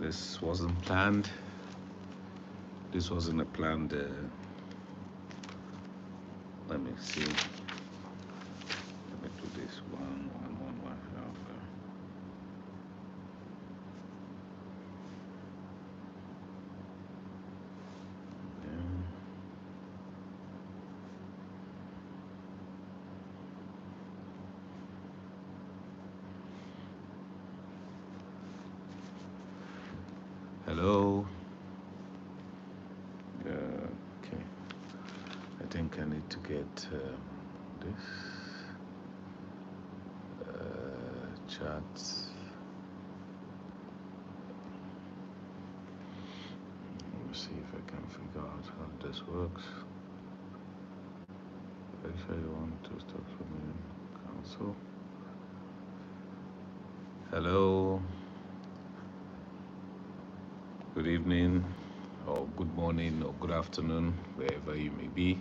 This wasn't planned. This wasn't a planned. Let me see. Let me do this one. Okay. Hello. Okay. I think I need to get this chat. Let me see if I can figure out how this works. Actually, you want to start from me. Cancel. Hello. Good evening, or good morning, or good afternoon, wherever you may be.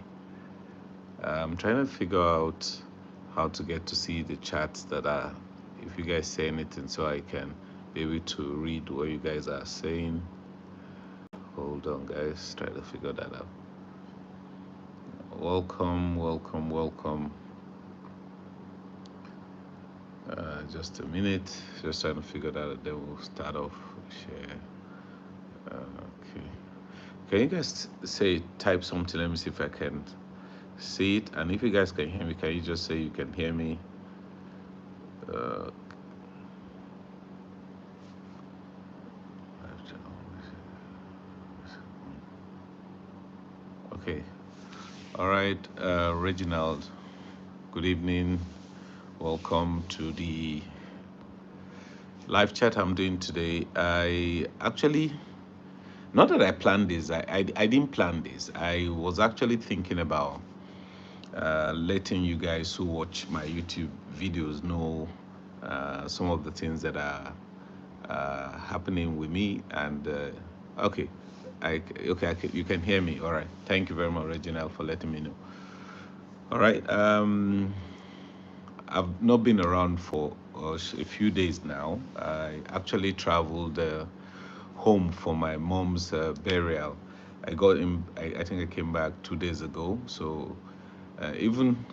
I'm trying to figure out how to get to see the chats that are, if you guys say anything, so I can be able to read what you guys are saying. Hold on, guys, try to figure that out. Welcome. Just a minute, just trying to figure that out, then we'll start off. Share. Okay. Can you guys type something? Let me see if I can see it. And if you guys can hear me, can you just say you can hear me? Okay. All right, Reginald. Good evening. Welcome to the live chat I'm doing today. I actually, not that I planned this. I didn't plan this. I was actually thinking about letting you guys who watch my YouTube videos know some of the things that are happening with me. And okay, you can hear me. All right. Thank you very much, Reginald, for letting me know. All right. I've not been around for a few days now. I actually traveled home for my mom's burial. I got in. I think I came back 2 days ago. So even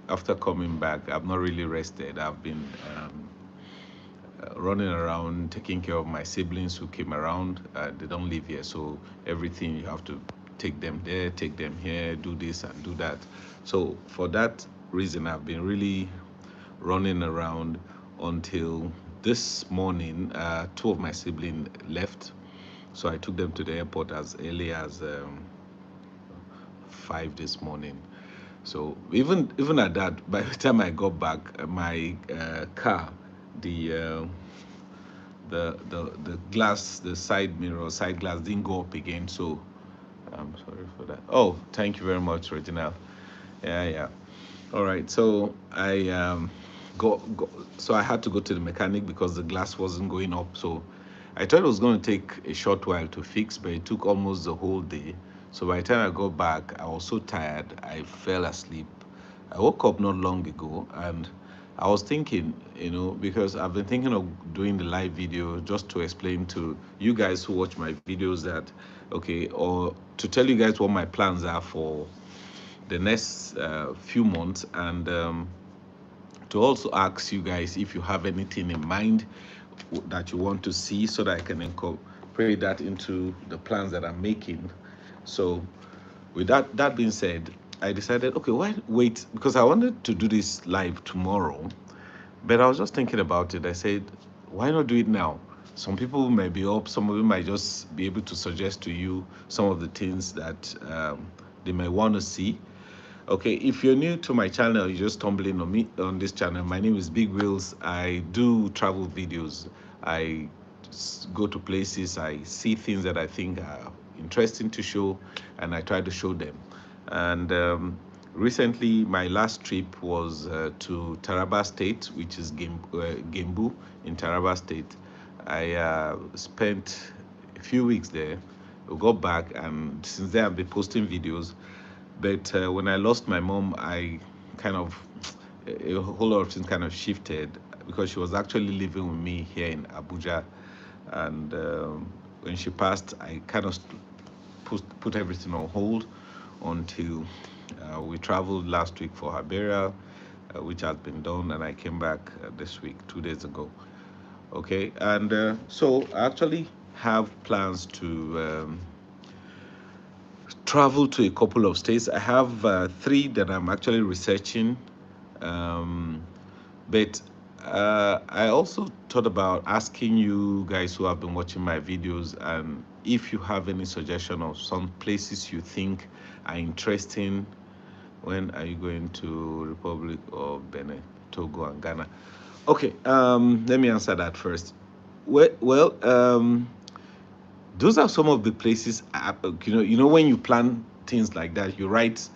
after coming back, I've not really rested. I've been running around taking care of my siblings who came around. They don't live here, so everything you have to take them there, take them here, do this and do that. So for that reason, I've been really running around until this morning. Two of my siblings left, so I took them to the airport as early as 5 this morning. So even at that, by the time I got back, my car, the uh, the glass, the side glass didn't go up again. So I'm sorry for that. Oh, thank you very much, Reginald. Yeah. All right. So I go. So I had to go to the mechanic because the glass wasn't going up. So I thought it was going to take a short while to fix, but it took almost the whole day. So by the time I got back, I was so tired, I fell asleep. I woke up not long ago, and I was thinking, because I've been thinking of doing the live video just to explain to you guys who watch my videos that, okay, or to tell you guys what my plans are for the next few months, and to also ask you guys if you have anything in mind that you want to see so that I can incorporate that into the plans that I'm making. So with that being said, I decided, okay, why wait? Because I wanted to do this live tomorrow, but I was just thinking about it. I said, why not do it now? Some people might be up, some of them might just be able to suggest to you some of the things that they may want to see. Okay, if you're new to my channel, you're just stumbling on me on this channel. My name is Big Wheels. I do travel videos. I go to places, I see things that I think are interesting to show, and I try to show them. And recently, my last trip was to Taraba State, which is Gembu in Taraba State. I spent a few weeks there. We got back, and since then I've been posting videos. But when I lost my mom, I kind of, a whole lot of things kind of shifted because she was actually living with me here in Abuja. And when she passed, I kind of put everything on hold until we traveled last week for her burial, which has been done, and I came back this week, 2 days ago. Okay, and so I actually have plans to travel to a couple of states. I have three that I'm actually researching, um, but I also thought about asking you guys who have been watching my videos, and if you have any suggestion of some places you think are interesting. When are you going to Republic of Benin, Togo, and Ghana? Okay, let me answer that first. Well, those are some of the places. You know, when you plan things like that, you write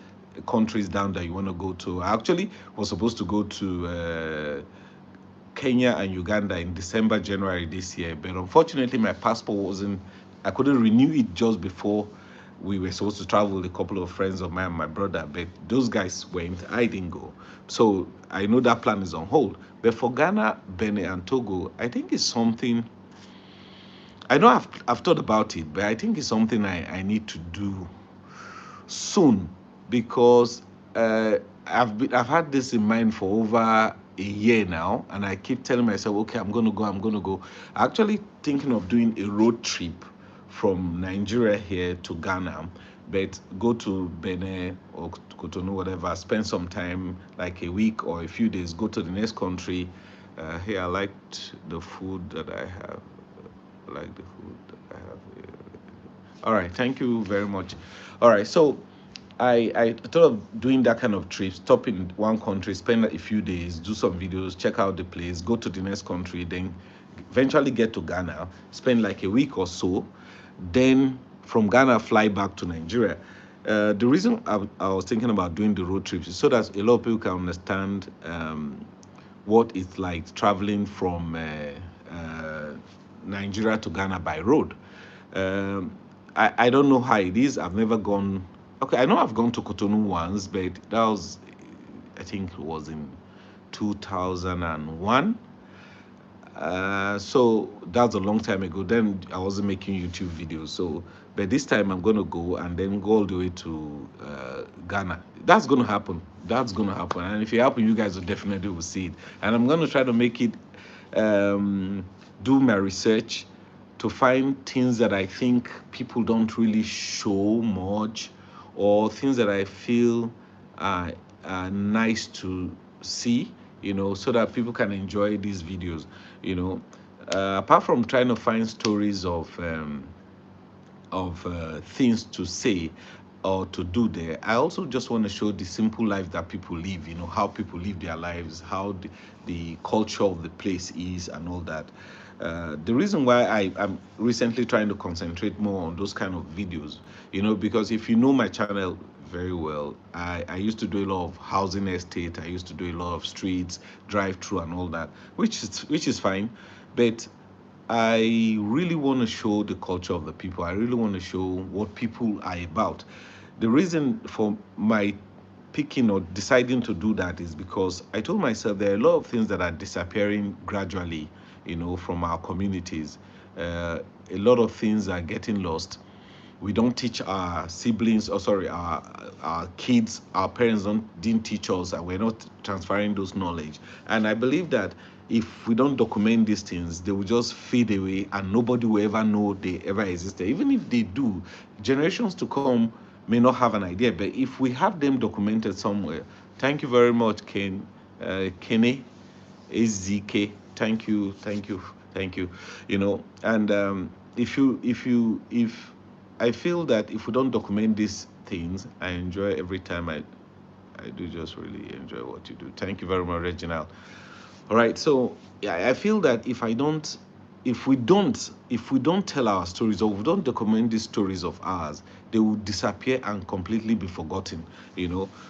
countries down that you want to go to. I actually was supposed to go to Kenya and Uganda in December, January this year, but unfortunately, my passport wasn't. I couldn't renew it just before we were supposed to travel with a couple of friends of mine and my brother, but those guys went. I didn't go, so I know that plan is on hold. But for Ghana, Benin, and Togo, I think it's something. I know I've thought about it, but I think it's something I need to do soon, because I've had this in mind for over a year now, and I keep telling myself, okay, I'm gonna go, I'm gonna go. Actually, thinking of doing a road trip from Nigeria here to Ghana, but go to Benin or Cotonou, whatever. Spend some time, like a week or a few days. Go to the next country. Here, I liked the food that I have. I like the food that I have here. All right, thank you very much. All right, so I thought of doing that kind of trip, stop in one country, spend a few days, do some videos, check out the place, go to the next country, then eventually get to Ghana, spend like a week or so, then from Ghana fly back to Nigeria. The reason I was thinking about doing the road trips is so that a lot of people can understand what it's like traveling from Nigeria to Ghana by road. Um, I don't know how it is. I've never gone. Okay, I know I've gone to Cotonou once, but that was, I think it was in 2001. So that's a long time ago. Then I wasn't making YouTube videos. So, but this time I'm gonna go and then go all the way to Ghana. That's gonna happen. That's gonna happen. And if it happens, you guys will definitely will see it. And I'm gonna try to make it, um, do my research to find things that I think people don't really show much, or things that I feel are nice to see, so that people can enjoy these videos. You know, apart from trying to find stories of things to say or to do there, I also just want to show the simple life that people live, how people live their lives, how the culture of the place is, and all that. The reason why I'm recently trying to concentrate more on those kind of videos, because if you know my channel very well, I used to do a lot of housing estate, I used to do a lot of streets, drive through, and all that, which is fine. But I really want to show the culture of the people. I really want to show what people are about. The reason for my picking or deciding to do that is because I told myself there are a lot of things that are disappearing gradually, from our communities. A lot of things are getting lost. We don't teach our siblings, or sorry, our kids, our parents didn't teach us, and we're not transferring those knowledge. And I believe that if we don't document these things, they will just fade away, and nobody will ever know they ever existed. Even if they do, generations to come may not have an idea. But if we have them documented somewhere, thank you very much, Kenny, AZK. Thank you, thank you, thank you. And if I feel that if we don't document these things, I enjoy every time I do just really enjoy what you do. Thank you very much, Reginald. All right, so yeah, I feel that if we don't tell our stories, or we don't document these stories of ours, they will disappear and completely be forgotten.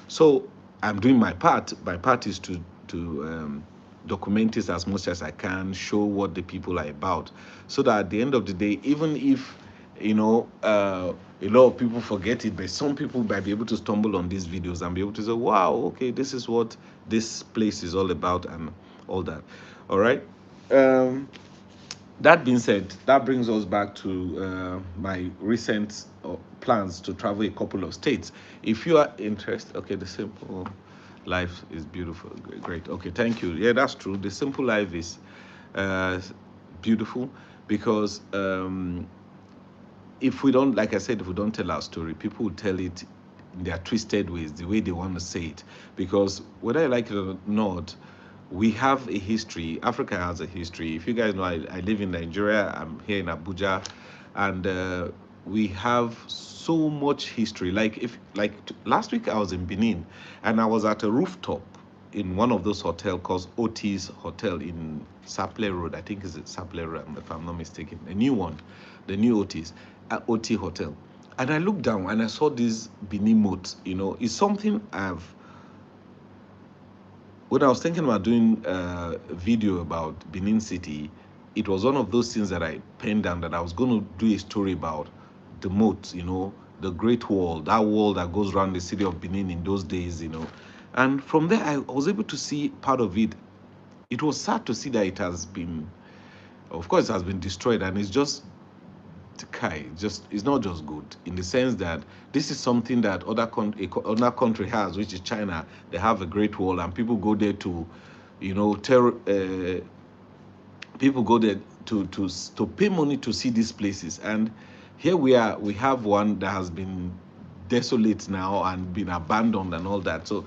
So I'm doing my part. My part is to document it as much as I can, show what the people are about, so that at the end of the day, even if a lot of people forget it, but some people might be able to stumble on these videos and be able to say, wow, okay, this is what this place is all about, and all that. All right. um That being said, that brings us back to my recent plans to travel a couple of states. If you are interested, okay, the simple life is beautiful. Great. Okay, thank you. Yeah, that's true. The simple life is uh, beautiful because if we don't, like I said, if we don't tell our story, people will tell it in their twisted ways, the way they want to say it. Because whether you like it or not, we have a history. Africa has a history. If you guys know, I live in Nigeria. I'm here in Abuja, and we have so much history. Like last week, I was in Benin, and I was at a rooftop in one of those hotels called Otis Hotel in Saple Road. I think it's Saple Road, if I'm not mistaken. A new one, the new Otis, OT Hotel. And I looked down and I saw this Benin moat. It's something when I was thinking about doing a video about Benin City, it was one of those things that I penned down that I was going to do a story about the moat, the Great Wall, that wall that goes around the city of Benin in those days. And from there, I was able to see part of it. It was sad to see that it has been, of course, it has been destroyed, and it's just Kai, just it's not just good in the sense that this is something that other country has, which is China. They have a Great Wall, and people go there to, people go there to pay money to see these places. And here we are, we have one that has been desolate now and been abandoned and all that. So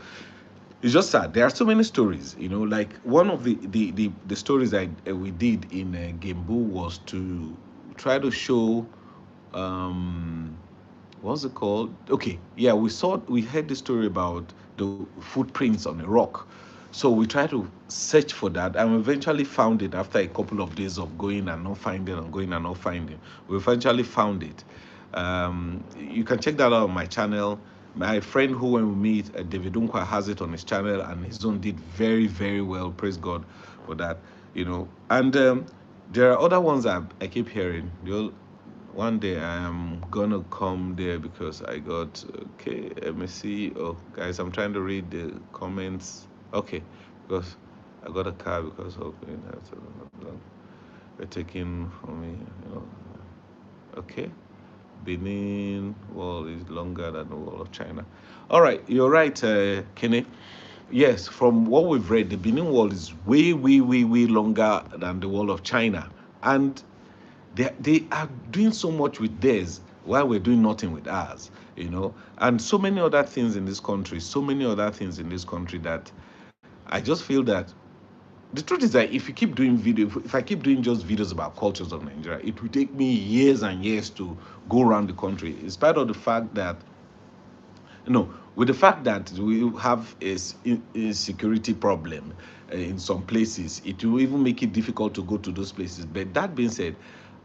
it's just sad. There are so many stories, like one of the stories we did in Gembu was to try to show um what's it called? Okay, yeah, we heard the story about the footprints on a rock. So we tried to search for that, and we eventually found it after a couple of days of going and not finding and going and not finding. We eventually found it. You can check that out on my channel. My friend who when we meet, David Unkwa, has it on his channel, and his own did very, very well. Praise God for that. And there are other ones I keep hearing. One day I am gonna come there because I got okay. Let me see. Oh, guys, I'm trying to read the comments. Okay, because I got a car because of it. They're taking from me. Okay, Benin wall is longer than the wall of China. All right, you're right, Kenny. Yes, from what we've read, the Benin wall is way, way, way, way longer than the wall of China, and they are doing so much with theirs while we're doing nothing with ours. And so many other things in this country, so many other things in this country that I just feel that the truth is that if you keep doing if I keep doing just videos about cultures of Nigeria, it will take me years and years to go around the country, in spite of the fact that with the fact that we have a security problem in some places, it will even make it difficult to go to those places. But that being said,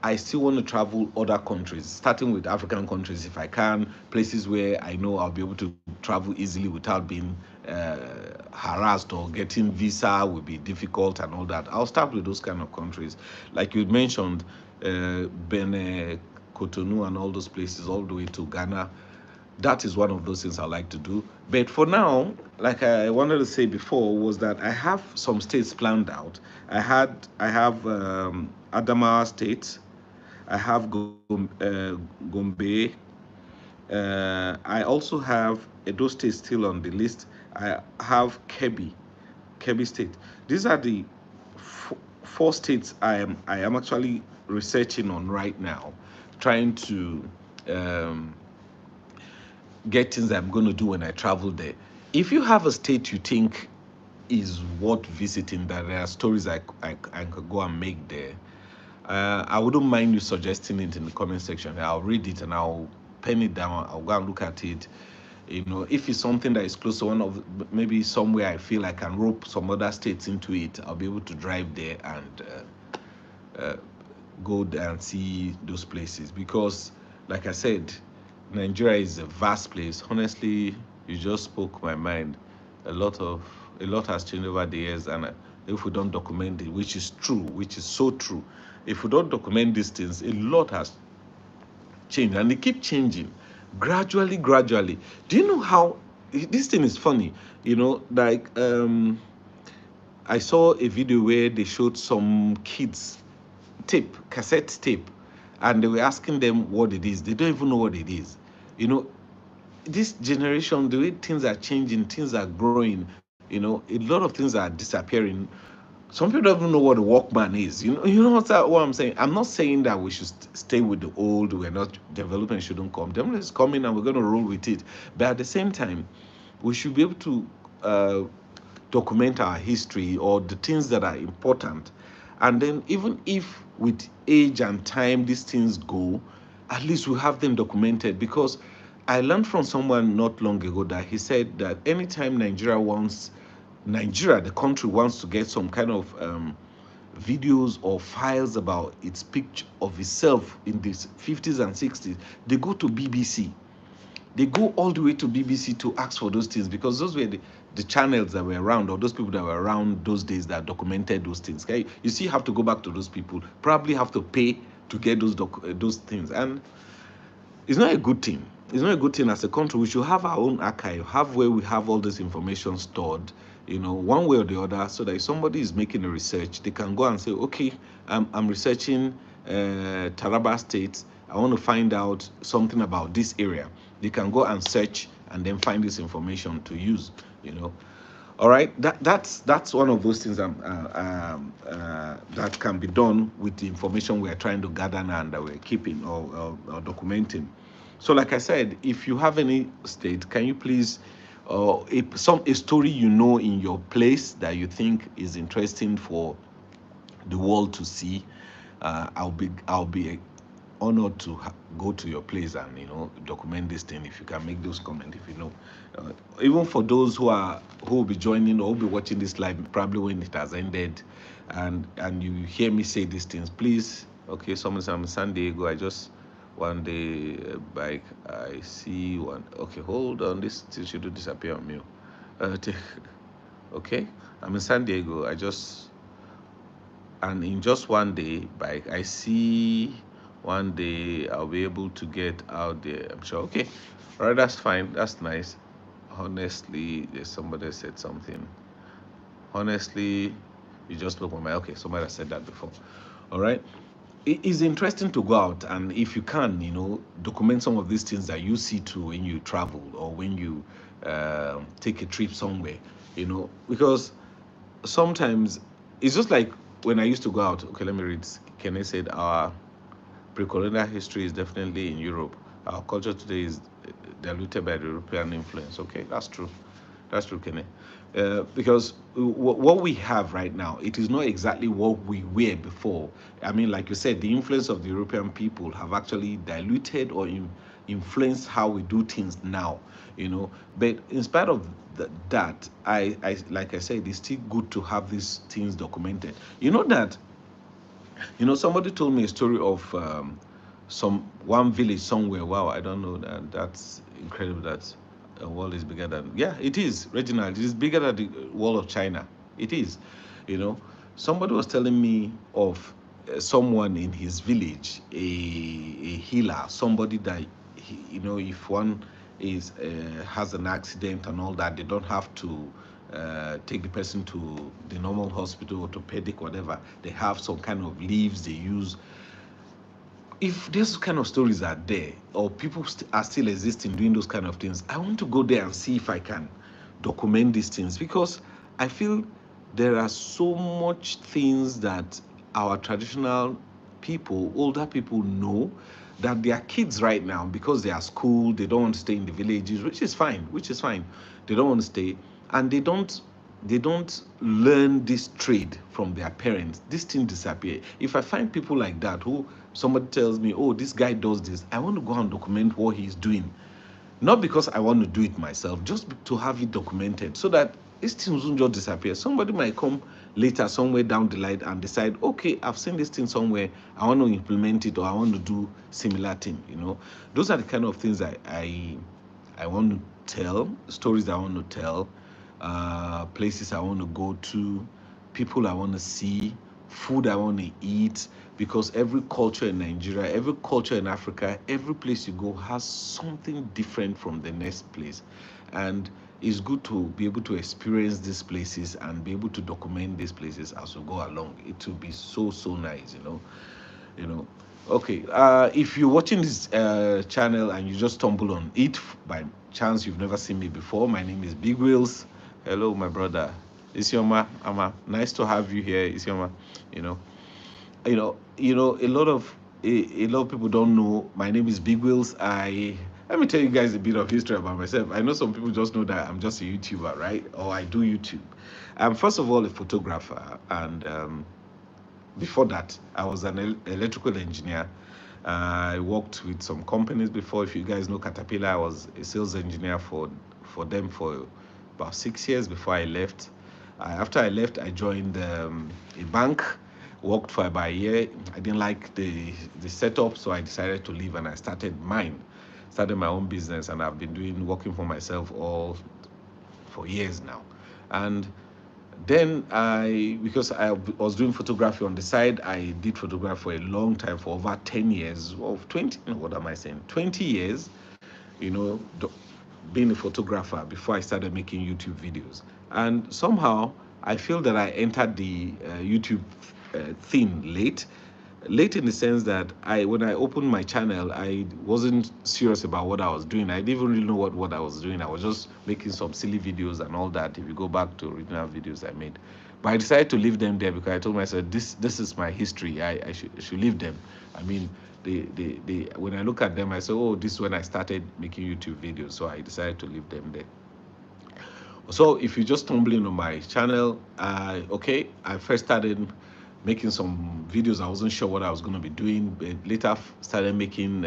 I still want to travel other countries, starting with African countries if I can, places where I know I'll be able to travel easily without being harassed, or getting visa will be difficult and all that. I'll start with those kind of countries. Like you mentioned, Benin, Cotonou, and all those places, all the way to Ghana. That is one of those things I like to do. But for now, like I wanted to say before, was that I have some states planned out. I have Adamawa State. I have Gombe. I also have Edo State still on the list. I have Kebbi State. These are the four states I am actually researching on right now, trying to um, get things I'm going to do when I travel there. If you have a state you think is worth visiting, that there are stories I could go and make there, I wouldn't mind you suggesting it in the comment section. I'll read it and I'll pen it down. I'll go and look at it. If it's something that is close to one of, maybe somewhere I feel I can rope some other states into it, I'll be able to drive there and go there and see those places. Because, like I said, Nigeria is a vast place. Honestly, you just spoke my mind. A lot of a lot has changed over the years, and if we don't document it, which is true, which is so true, if we don't document these things, a lot has changed, and they keep changing gradually, gradually. Do you know how this thing is funny? Like I saw a video where they showed some kids tape, cassette tape, and they were asking them what it is. They don't even know what it is. You know, this generation, the way things are changing, things are growing, a lot of things are disappearing. Some people don't even know what a Walkman is. What I'm saying? I'm not saying that we should stay with the old. We're not, development shouldn't come. Development is coming and we're going to roll with it. But at the same time, we should be able to document our history or the things that are important. And then, even if with age and time these things go, at least we have them documented. Because I learned from someone not long ago that he said that anytime Nigeria, the country, wants to get some kind of videos or files about its picture of itself in the 50s and 60s, they go to BBC. They go all the way to BBC to ask for those things, because those were the channels that were around, or those people that were around those days that documented those things. Okay, you see, you have to go back to those people, probably have to pay to get those things, and it's not a good thing. It's not a good thing. As a country, we should have our own archive, have where we have all this information stored, one way or the other, so that if somebody is making a research, they can go and say, okay, I'm researching Taraba State. I want to find out something about this area. They can go and search and then find this information to use. All right, that's one of those things that can be done with the information we are trying to gather now and that we're keeping or documenting. So, like I said, if you have any state, can you please, a story in your place that you think is interesting for the world to see, I'll be honored to go to your place and document this thing. If you can make those comments, if even for those who will be joining or will be watching this live, probably when it has ended, and you hear me say these things, please. Okay, someone said I'm in San Diego. I just one day bike. I see one. Okay, hold on. This thing should disappear on me. Okay, I'm in San Diego. And in just one day bike, I see one day I'll be able to get out there, I'm sure. Okay, all right, that's fine, that's nice. Honestly, there's somebody said something. Honestly, you just look on my, okay, somebody has said that before. All right, it is interesting to go out, and if you can, document some of these things that you see too when you travel or when you take a trip somewhere, because sometimes it's just like when I used to go out. Okay, let me read. Kenny said our pre-colonial history is definitely in Europe. Our culture today is diluted by the European influence. Okay, that's true. That's true, Kenny. Because what we have right now, it is not exactly what we were before. I mean, like you said, the influence of the European people have actually diluted or influenced how we do things now. But in spite of that, I like I said, it's still good to have these things documented. Somebody told me a story of some one village somewhere. Wow, I don't know that. That's incredible. That a world is bigger than. Yeah, it is, Reginald. It is bigger than the wall of China. It is. You know, Somebody was telling me of someone in his village, a healer, somebody that if one is has an accident and all that, they don't have to take the person to the normal hospital, orthopedic, whatever. They have some kind of leaves they use. If those kind of stories are there, or people are still existing doing those kind of things, I want to go there and see if I can document these things, because I feel there are so much things that our traditional people, older people, know that their kids right now, because they are school, they don't want to stay in the villages, which is fine, they don't want to stay, and they don't learn this trade from their parents. This thing disappear. If I find people like that, who somebody tells me, oh, this guy does this, I want to go and document what he's doing. Not because I want to do it myself, just to have it documented, so that these things won't just disappear. Somebody might come later, somewhere down the line, and decide, okay, I've seen this thing somewhere, I want to implement it, or I want to do similar thing. Those are the kind of things I want to tell, stories I want to tell, places I want to go to, people I want to see, food I want to eat. Because every culture in Nigeria, every culture in Africa, every place you go has something different from the next place. And it's good to be able to experience these places and be able to document these places as we go along. It will be so, so nice. you know. Okay, if you're watching this channel and you just stumble on it by chance, you've never seen me before. My name is Big Wheels. Hello, my brother Isioma. Ama, nice to have you here, Isioma. You know, a lot of a lot of people don't know my name is Big Wheels. I Let me tell you guys a bit of history about myself. I know some people just know that I'm just a YouTuber, right? Or I do YouTube. I'm first of all a photographer, and before that, I was an electrical engineer. I worked with some companies before. If you guys know Caterpillar, I was a sales engineer for them for about 6 years before I left. After I left, I joined a bank. Worked for about a year. I didn't like the setup, so I decided to leave and I started mine. Started my own business, and I've been doing working for myself all for years now. And then because I was doing photography on the side, I did photography for a long time, for over 10 years, of 20, no, what am I saying? 20 years, you know, being a photographer before I started making YouTube videos. And somehow I feel that I entered the YouTube thing late in the sense that when I opened my channel, I wasn't serious about what I was doing. I didn't even really know what I was doing. I was just making some silly videos and all that. If you go back to original videos I made, but I decided to leave them there because I told myself this is my history. I should leave them. I mean, when I look at them, I say, oh, this is when I started making YouTube videos. So I decided to leave them there. So if you just stumbling on my channel, okay, I first started making some videos. I wasn't sure what I was going to be doing, but later started making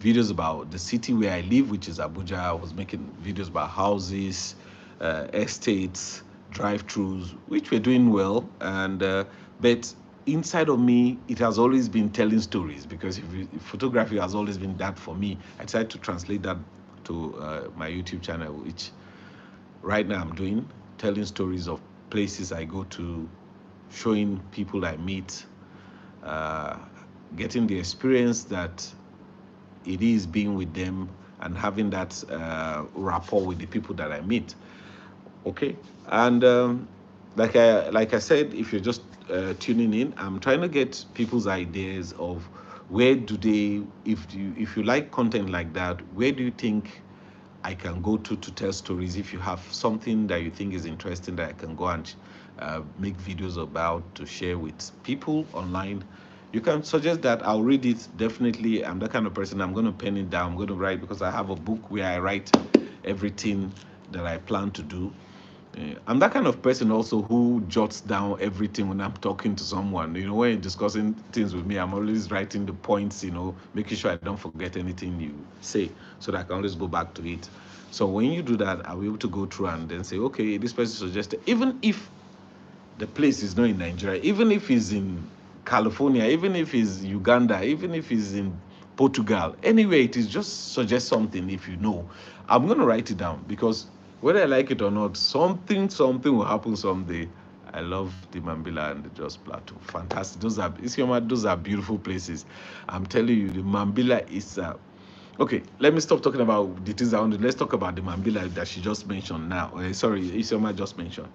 videos about the city where I live, which is Abuja. I was making videos about houses, estates, drive-throughs, which were doing well. And but inside of me, it has always been telling stories, because if photography has always been that for me. I decided to translate that to my YouTube channel, which right now I'm doing, telling stories of places I go to, showing people I meet, uh, getting the experience that it is being with them, and having that rapport with the people that I meet. Okay, and like I said, if you're just tuning in, I'm trying to get people's ideas of where do they, if you like content like that, where do you think I can go to tell stories? If you have something that you think is interesting that I can go and make videos about to share with people online, you can suggest that. I'll read it definitely. I'm that kind of person. I'm going to pen it down. I'm going to write, because I have a book where I write everything that I plan to do. I'm that kind of person also who jots down everything when I'm talking to someone. When you're discussing things with me, I'm always writing the points, making sure I don't forget anything you say, so that I can always go back to it. So when you do that, I'll be able to go through and then say, okay, this person suggested, even if the place is not in Nigeria, even if it's in California, even if it's Uganda, even if it's in Portugal, anyway, it is, just suggest something. If you know, I'm going to write it down, because whether I like it or not, something will happen someday. I love the Mambila and the Jos Plateau. Fantastic. Those are beautiful places. I'm telling you, the Mambila is okay. Let me stop talking about the things I want to. Let's talk about the Mambila that she just mentioned now. Sorry, Isioma just mentioned.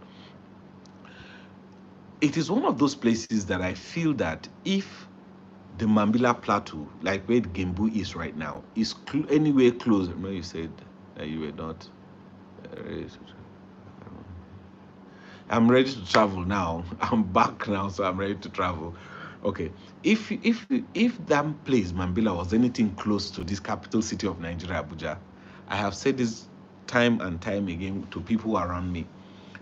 It is one of those places that I feel that if the Mambila Plateau, like where Gembu is right now, is anywhere close. Remember you said that you were not ready to travel. I'm ready to travel now. I'm back now, so I'm ready to travel. Okay. If that place, Mambila, was anything close to this capital city of Nigeria, Abuja, I have said this time and time again to people around me.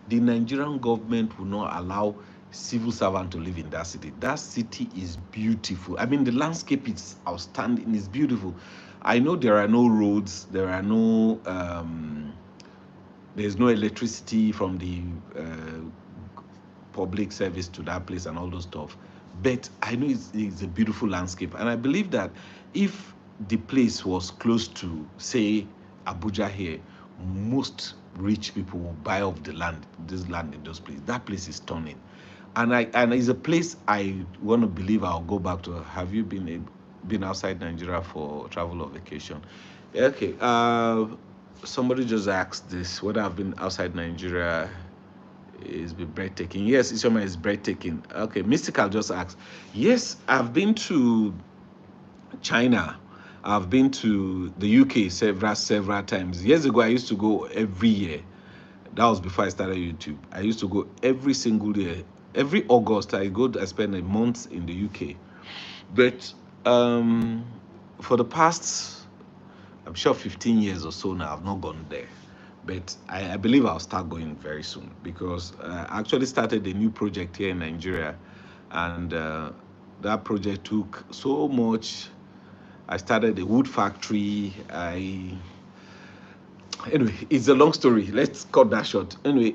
The Nigerian government will not allow civil servant to live in that city. That city is beautiful. I mean, the landscape is outstanding. It's beautiful. I know there are no roads. There's no electricity from the public service to that place and all those stuff. But I know it's a beautiful landscape, and I believe that if the place was close to, say, Abuja here, most rich people will buy off this land in those places. That place is stunning, and it's a place I want to believe I'll go back to. Have you been outside Nigeria for travel or vacation? Okay. Somebody just asked this, whether I've been outside Nigeria. It's been breathtaking. Yes, Ishoma is breathtaking. Okay, Mystical just asked. Yes, I've been to China. I've been to the UK several times. Years ago, I used to go every year. That was before I started YouTube. I used to go every single year. Every August, I spend a month in the UK. But um, for the past, I'm sure 15 years or so now, I've not gone there. But I believe I'll start going very soon because I actually started a new project here in Nigeria, and that project took so much. I started a wood factory. Anyway, it's a long story. Let's cut that short. Anyway,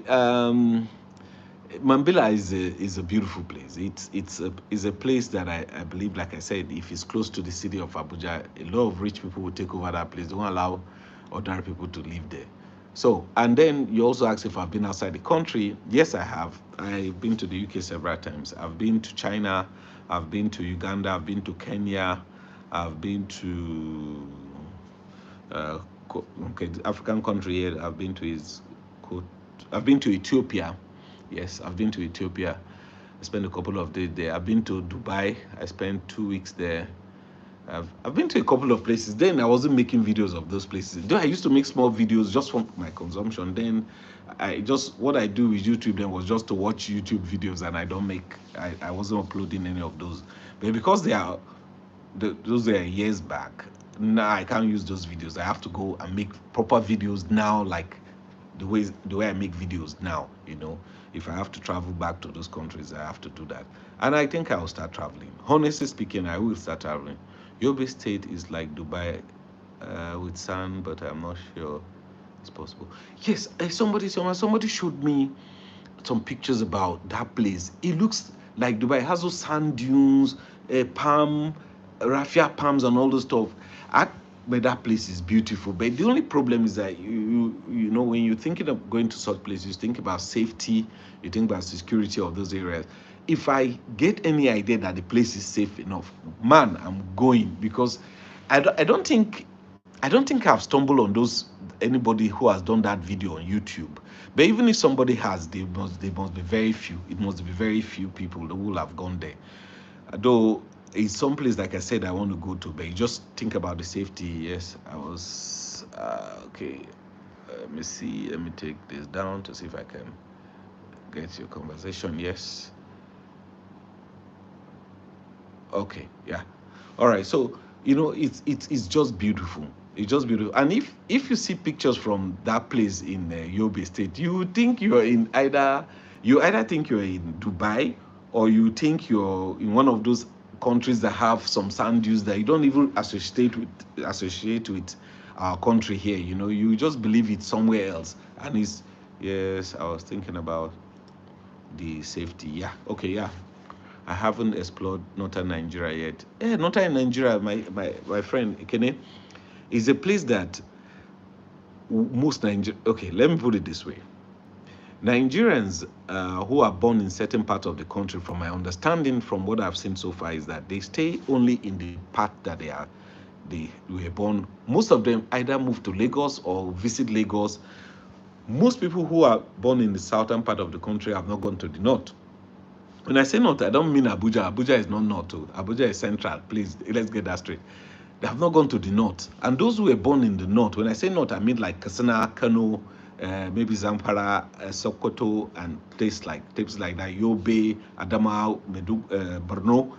Mambila is a beautiful place. It's a place that I believe, like I said, if it's close to the city of Abuja, a lot of rich people will take over that place. They won't allow ordinary people to live there. So, and then you also asked if I've been outside the country. Yes, I have. I've been to the UK several times. I've been to China. I've been to Uganda. I've been to Kenya. I've been to uh, okay, the African country here I've been to is I've been to Ethiopia. Yes, I've been to Ethiopia. I spent a couple of days there. I've been to Dubai. I spent 2 weeks there. I've been to a couple of places. Then I wasn't making videos of those places. Though I used to make small videos just for my consumption. Then what I do with YouTube then was just to watch YouTube videos, and I wasn't uploading any of those. But because those are years back, now I can't use those videos. I have to go and make proper videos now, like the way I make videos now. If I have to travel back to those countries, I have to do that. And I think I will start traveling. Honestly speaking, I will start traveling. Yobe State is like Dubai with sand, but I'm not sure it's possible. Yes, somebody showed me some pictures about that place. It looks like Dubai. It has those sand dunes, palm, raffia palms, and all those stuff. I, but that place is beautiful. But the only problem is that you know, when you're thinking of going to such places, you think about safety, you think about security of those areas. If I get any idea that the place is safe enough, man, I'm going, because I don't think I've stumbled on those anybody who has done that video on YouTube. But even if somebody has, they must be very few. It must be very few people who will have gone there. Though it's some place, like I said, I want to go to, but you just think about the safety. Yes, I was okay. Let me see. Let me take this down to see if I can get your conversation. Yes. Okay. Yeah. All right. So it's just beautiful. It's just beautiful. And if you see pictures from that place in Yobe State, you either think you're in Dubai, or you think you're in one of those countries that have some sand dunes that you don't even associate with our country here. You just believe it's somewhere else. And it's yes. I was thinking about the safety. Yeah. Okay. Yeah. I haven't explored northern Nigeria yet. Northern Nigeria, my friend Ekene, is a place that most Niger. Okay, let me put it this way: Nigerians who are born in certain part of the country, from my understanding, from what I've seen so far, is that they stay only in the part that they were born. Most of them either move to Lagos or visit Lagos. Most people who are born in the southern part of the country have not gone to the north. When I say north, I don't mean Abuja. Abuja is not north. Abuja is central. Please, let's get that straight. They have not gone to the north. And those who were born in the north, when I say north, I mean like Katsina, Kano, maybe Zamfara, Sokoto, and places like that, Yobe, Adamawa, Borno.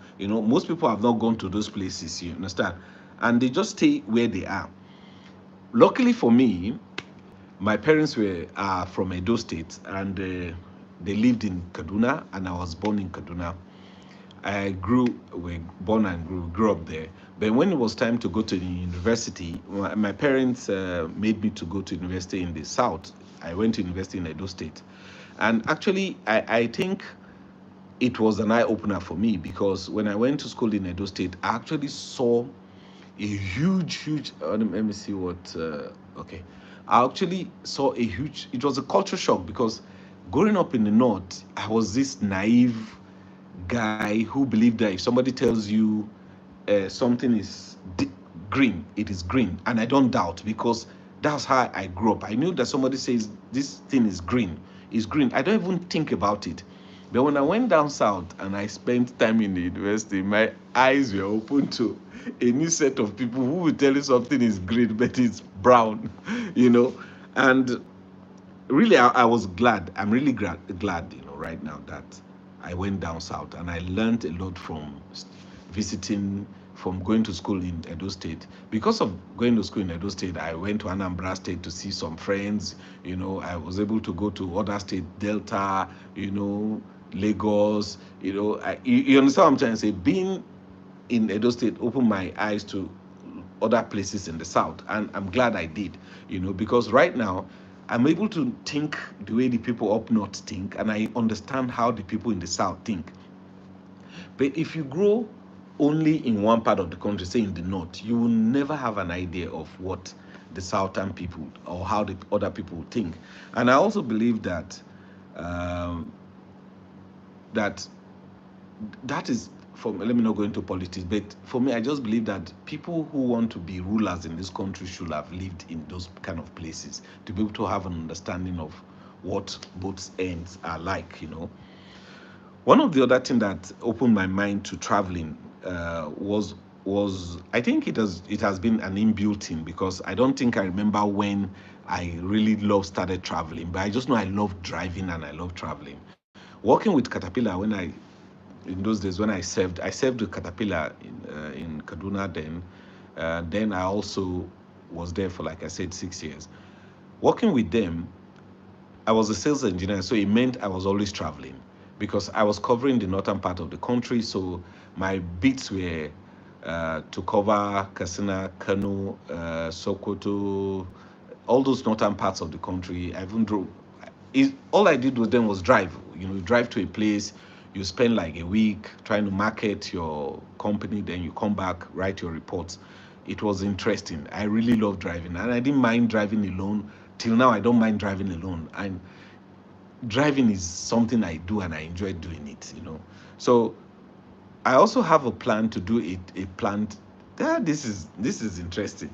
Most people have not gone to those places, you understand? And they just stay where they are. Luckily for me, my parents are from Edo State, and they lived in Kaduna, and I was born in Kaduna. Were born and grew up there. But when it was time to go to the university, my parents made me to go to university in the south. I went to university in Edo State, and actually, I think it was an eye opener for me, because when I went to school in Edo State, I actually saw a huge. Let me see what. Okay, I actually saw a huge. It was a culture shock, because growing up in the north, I was this naive guy who believed that if somebody tells you something is green, it is green, and I don't doubt, because that's how I grew up. I knew that somebody says this thing is green, is green. I don't even think about it. But when I went down south and I spent time in the university, my eyes were open to a new set of people who will tell you something is green, but it's brown, you know. And really, I was glad. I'm really glad, right now that I went down south and I learned a lot from visiting, from going to school in Edo State. Because of going to school in Edo State, I went to Anambra State to see some friends. I was able to go to other state, Delta, Lagos. You understand what I'm trying to say? Being in Edo State opened my eyes to other places in the south, and I'm glad I did. Because right now I'm able to think the way the people up north think, and I understand how the people in the south think. But if you grow only in one part of the country, say in the north, you will never have an idea of what the southern people or how the other people think. And I also believe um, that that is, for let me not go into politics, but for me, I just believe that people who want to be rulers in this country should have lived in those kind of places to be able to have an understanding of what both ends are like. One of the other thing that opened my mind to traveling was I think it has been an inbuilt thing, because I don't think I remember when I really love started traveling, but I just know I love driving and I love traveling. Working with Caterpillar, in those days when I served with Caterpillar in Kaduna then. Then I also was there for, like I said, 6 years. Working with them, I was a sales engineer, so it meant I was always traveling because I was covering the northern part of the country. So my beats were to cover Katsina, Kano, Sokoto, all those northern parts of the country. I even drove. All I did with them was drive. You drive to a place, you spend like a week trying to market your company, then you come back, write your reports. It was interesting. I really love driving, and I didn't mind driving alone. Till now, I don't mind driving alone. And driving is something I do, and I enjoy doing it. So I also have a plan to do it. A plan. This is interesting.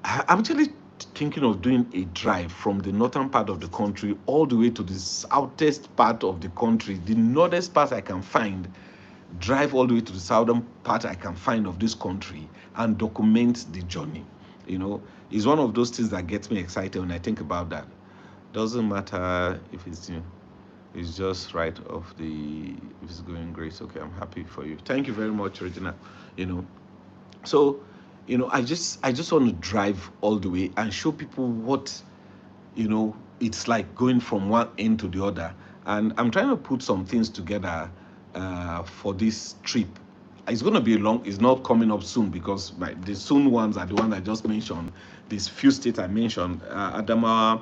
I'm actually thinking of doing a drive from the northern part of the country all the way to the southest part of the country, the northern part I can find. Drive all the way to the southern part I can find of this country and document the journey. You know, it's one of those things that gets me excited when I think about that. Doesn't matter if it's just right off the if it's going great. Okay, I'm happy for you. Thank you very much, Regina. You know, so I just want to drive all the way and show people what it's like going from one end to the other. And I'm trying to put some things together for this trip. It's going to be long. It's not coming up soon, because the soon ones are the ones I just mentioned. These few states I mentioned: Adamawa,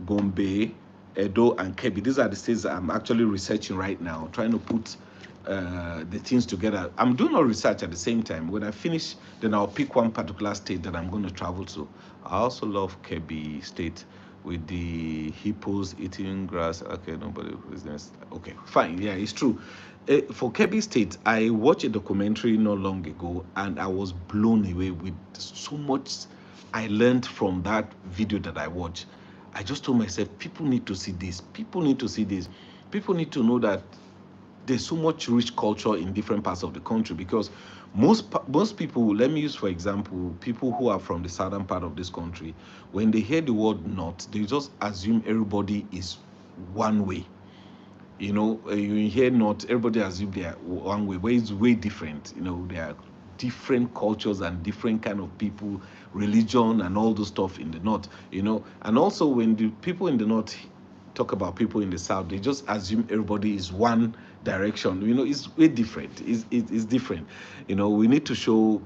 Gombe, Edo, and Kebbi. These are the states that I'm actually researching right now, trying to put the things together. I'm doing all research at the same time. When I finish, then I'll pick one particular state that I'm going to travel to. I also love Kebbi State with the hippos eating grass. Okay, nobody business. Okay, fine. Yeah, it's true. For Kebbi State, I watched a documentary not long ago, and I was blown away with so much I learned from that video that I watched. I just told myself, people need to see this. People need to see this. People need to know that there's so much rich culture in different parts of the country, because most people, let me use for example people who are from the southern part of this country, when they hear the word north, they just assume everybody is one way. You hear north, everybody assume they are one way, where it's way different. There are different cultures and different kind of people, religion and all those stuff in the north. And also, when the people in the north talk about people in the south, they just assume everybody is one direction. It's way different. It's different. We need to show.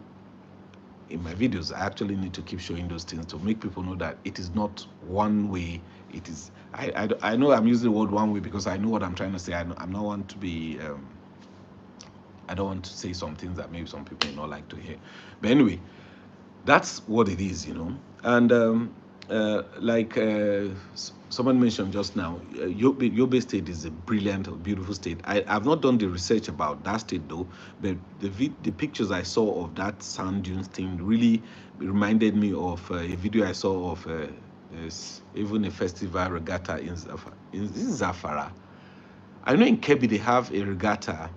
In my videos, I actually need to keep showing those things to make people know that it is not one way. It is. I know I'm using the word one way because I know what I'm trying to say. I'm not want to be. I don't want to say some things that maybe some people will not like to hear. But anyway, that's what it is. And like someone mentioned just now, Yobe State is a brilliant, beautiful state. I've not done the research about that state though, but the pictures I saw of that sand dunes thing really reminded me of a video I saw of There's even a festival regatta in Zafara. I know in Kebbi they have a regatta.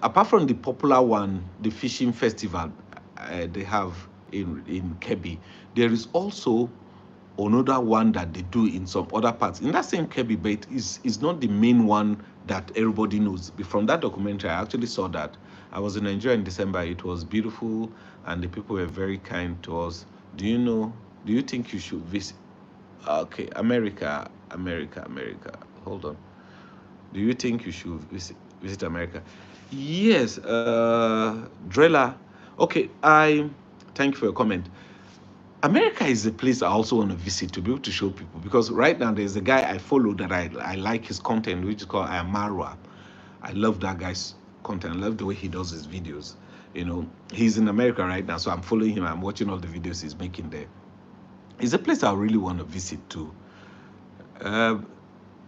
Apart from the popular one, the fishing festival they have in Kebbi, there is also another one that they do in some other parts in that same Kebbi, but is not the main one that everybody knows. From that documentary, I actually saw that. I was in Nigeria in December. It was beautiful, and the people were very kind to us. Do you know? Do you think you should visit? Okay, America, America, America. Hold on. Do you think you should visit America? Yes, Drella. Okay, I thank you for your comment. America is a place I also want to visit to be able to show people, because right now there's a guy I follow that I like his content, which is called Amarwa. I love that guy's content. I love the way he does his videos. He's in America right now, so I'm following him. I'm watching all the videos he's making there. It's a place I really want to visit too. Uh,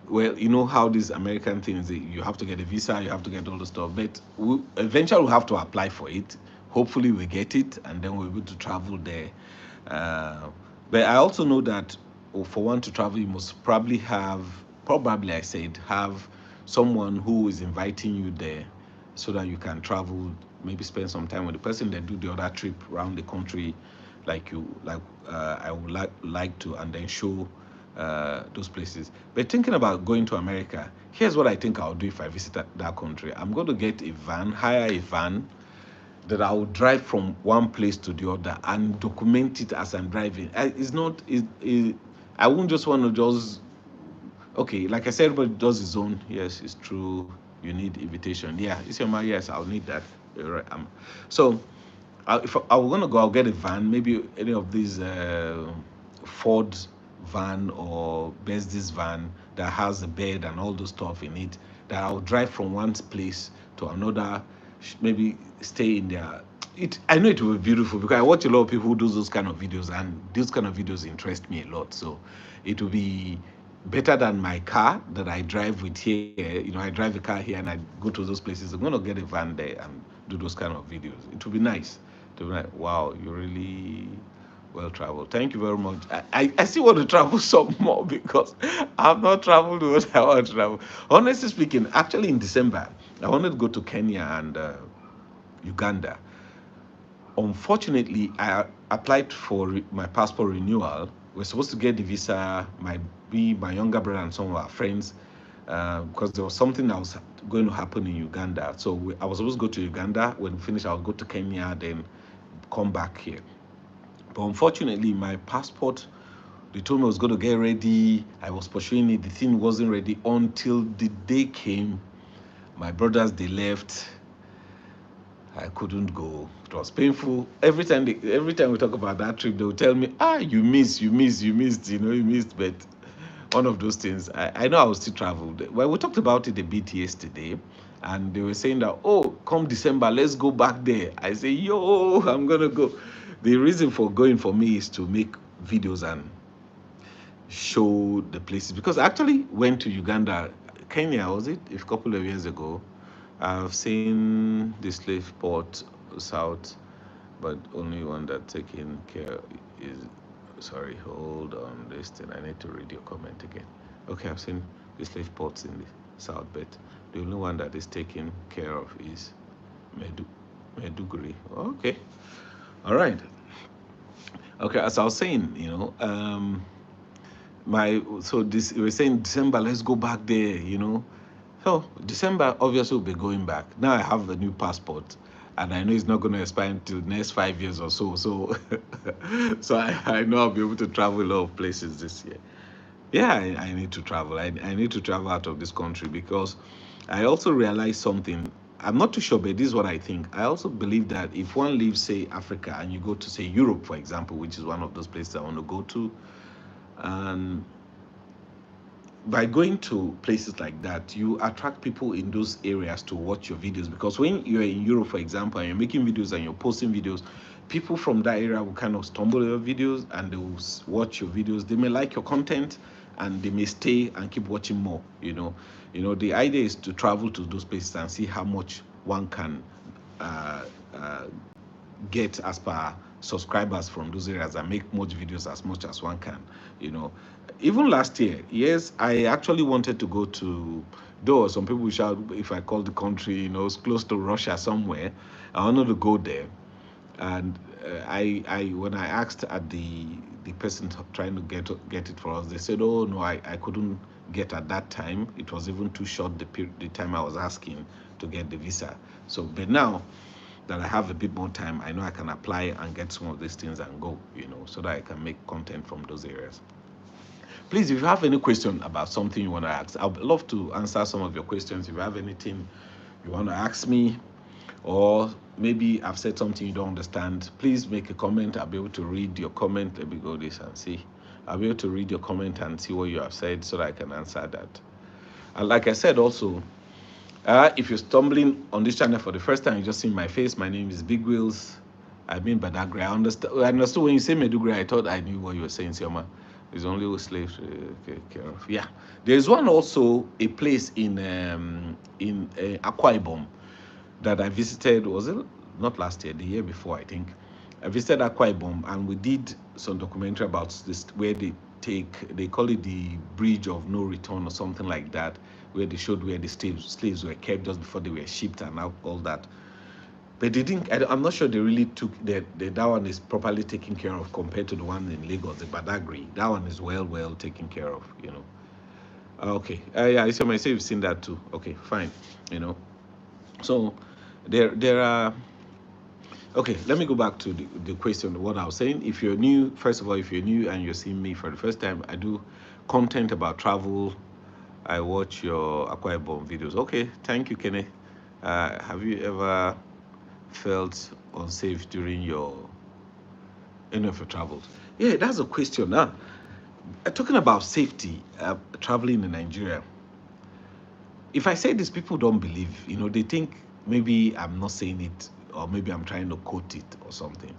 well, you know how these American things, you have to get a visa, you have to get all the stuff, but eventually we'll have to apply for it. Hopefully we get it, and then we'll be able to travel there. Uh, but I also know that for one to travel, you must probably I said, have someone who is inviting you there so that you can travel, maybe spend some time with the person that do the other trip around the country, I would like to, and then show those places. But thinking about going to America, here's what I think I'll do if I visit that country. I'm going to get a van, hire a van that I will drive from one place to the other and document it as I'm driving. It's not, I won't just want to just, okay, like I said, everybody does his own. Yes, it's true. You need invitation. Yeah, it's your man. Yes, I'll need that. You're right. So, if I was gonna go, I'll get a van, maybe any of these Ford van or Mercedes van that has a bed and all those stuff in it. That I'll drive from one place to another, maybe stay in there. I know it will be beautiful because I watch a lot of people who do those kind of videos, and those kind of videos interest me a lot. So, it will be better than my car that I drive with here. I drive a car here and I go to those places. I'm gonna get a van there and do those kind of videos. It will be nice. To be like, wow, you're really well traveled. Thank you very much. I still want to travel some more because I've not traveled what I want to travel. Honestly speaking, actually in December, I wanted to go to Kenya and Uganda. Unfortunately, I applied for my passport renewal. We're supposed to get the visa, my younger brother and some of our friends, because there was something that was going to happen in Uganda. So I was supposed to go to Uganda. When we finish, I'll go to Kenya, then come back here. But unfortunately, my passport, they told me I was going to get ready. I was pursuing it. The thing wasn't ready until the day came. My brothers, they left. I couldn't go. It was painful. Every time we talk about that trip, they will tell me, you missed, you missed, you missed, you missed. But one of those things, I know I will still travel. Well, we talked about it a bit yesterday, and they were saying that, oh, come December, let's go back there. I say, yo, I'm going to go. The reason for going for me is to make videos and show the places, because I actually went to Uganda, Kenya, was it? A couple of years ago. I've seen the slave port south, but only one that taken care is. Sorry, hold on. This thing, I need to read your comment again. Okay, I've seen the slave ports in the south, but the only one that is taken care of is Meduguri. Okay, all right. Okay, as I was saying, this we were saying December, let's go back there. So December, obviously, we'll be going back. Now I have a new passport, and I know it's not going to expire until the next 5 years or so. So, so I know I'll be able to travel a lot of places this year. Yeah, I need to travel. I need to travel out of this country, because I also realize something. I'm not too sure, but this is what I think. I also believe that if one leaves, say, Africa, and you go to, say, Europe, for example, which is one of those places I want to go to, and by going to places like that, you attract people in those areas to watch your videos. Because when you're in Europe, for example, and you're making videos and you're posting videos, people from that area will kind of stumble on your videos and they will watch your videos. They may like your content and they may stay and keep watching more. The idea is to travel to those places and see how much one can uh, uh, get as per subscribers from those areas and make as much as one can. You know, even last year, yes, I actually wanted to go to. Though some people shout if I call the country, it's close to Russia somewhere. I wanted to go there, and I when I asked at the person trying to get it for us, they said, oh no, I couldn't get at that time. It was even too short the time I was asking to get the visa. So but now that I have a bit more time, I know I can apply and get some of these things and go, so that I can make content from those areas. Please, if you have any question about something you want to ask, I'd love to answer some of your questions. If you have anything you want to ask me, or maybe I've said something you don't understand, please make a comment. I'll be able to read your comment. Let me go this and see. I'll be able to read your comment and see what you have said so that I can answer that. And like I said also, if you're stumbling on this channel for the first time, you just see my face. My name is Big Wheels. I mean Badagry. I understood when you say Medugri, I thought I knew what you were saying, Sioma. It's only with slaves take care of. Yeah. There's one also, a place in Akwa Ibom that I visited. Was it not last year, the year before, I think. I visited Akwa Ibom and we did some documentary about this, where they call it the bridge of no return or something like that, where they showed where the slaves were kept just before they were shipped and all that. But they didn't. I'm not sure they really took that one is properly taken care of compared to the one in Lagos, the Badagry. That one is well taken care of. Okay. Yeah, I might say you've seen that too. Okay, fine. So there are. Okay, let me go back to the question. What I was saying. If you're new, first of all, if you're new and you're seeing me for the first time, I do content about travel. I watch your Akwa Ibom videos. Okay, thank you, Kenny. Have you ever felt unsafe during any of your travels? Yeah, that's a question. Now, talking about safety, traveling in Nigeria. If I say this, people don't believe. They think maybe I'm not saying it, or maybe I'm trying to quote it or something.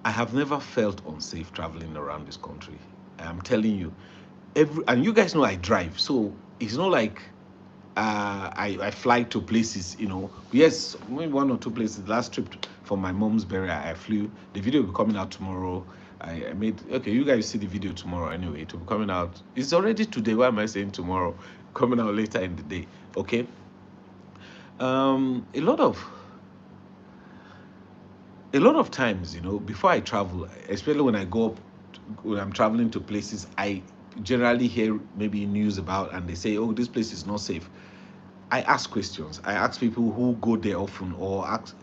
I have never felt unsafe traveling around this country. I'm telling you, and you guys know I drive, so it's not like I fly to places, Yes, maybe one or two places. Last trip for my mom's burial, I flew. The video will be coming out tomorrow. I made, okay, you guys see the video tomorrow anyway. It will be coming out. It's already today. Why am I saying tomorrow? Coming out later in the day. Okay. A lot of times, before I travel, especially when when I'm traveling to places, I generally hear maybe news about, and they say, oh, this place is not safe. I ask questions. I ask people who go there often, or ask,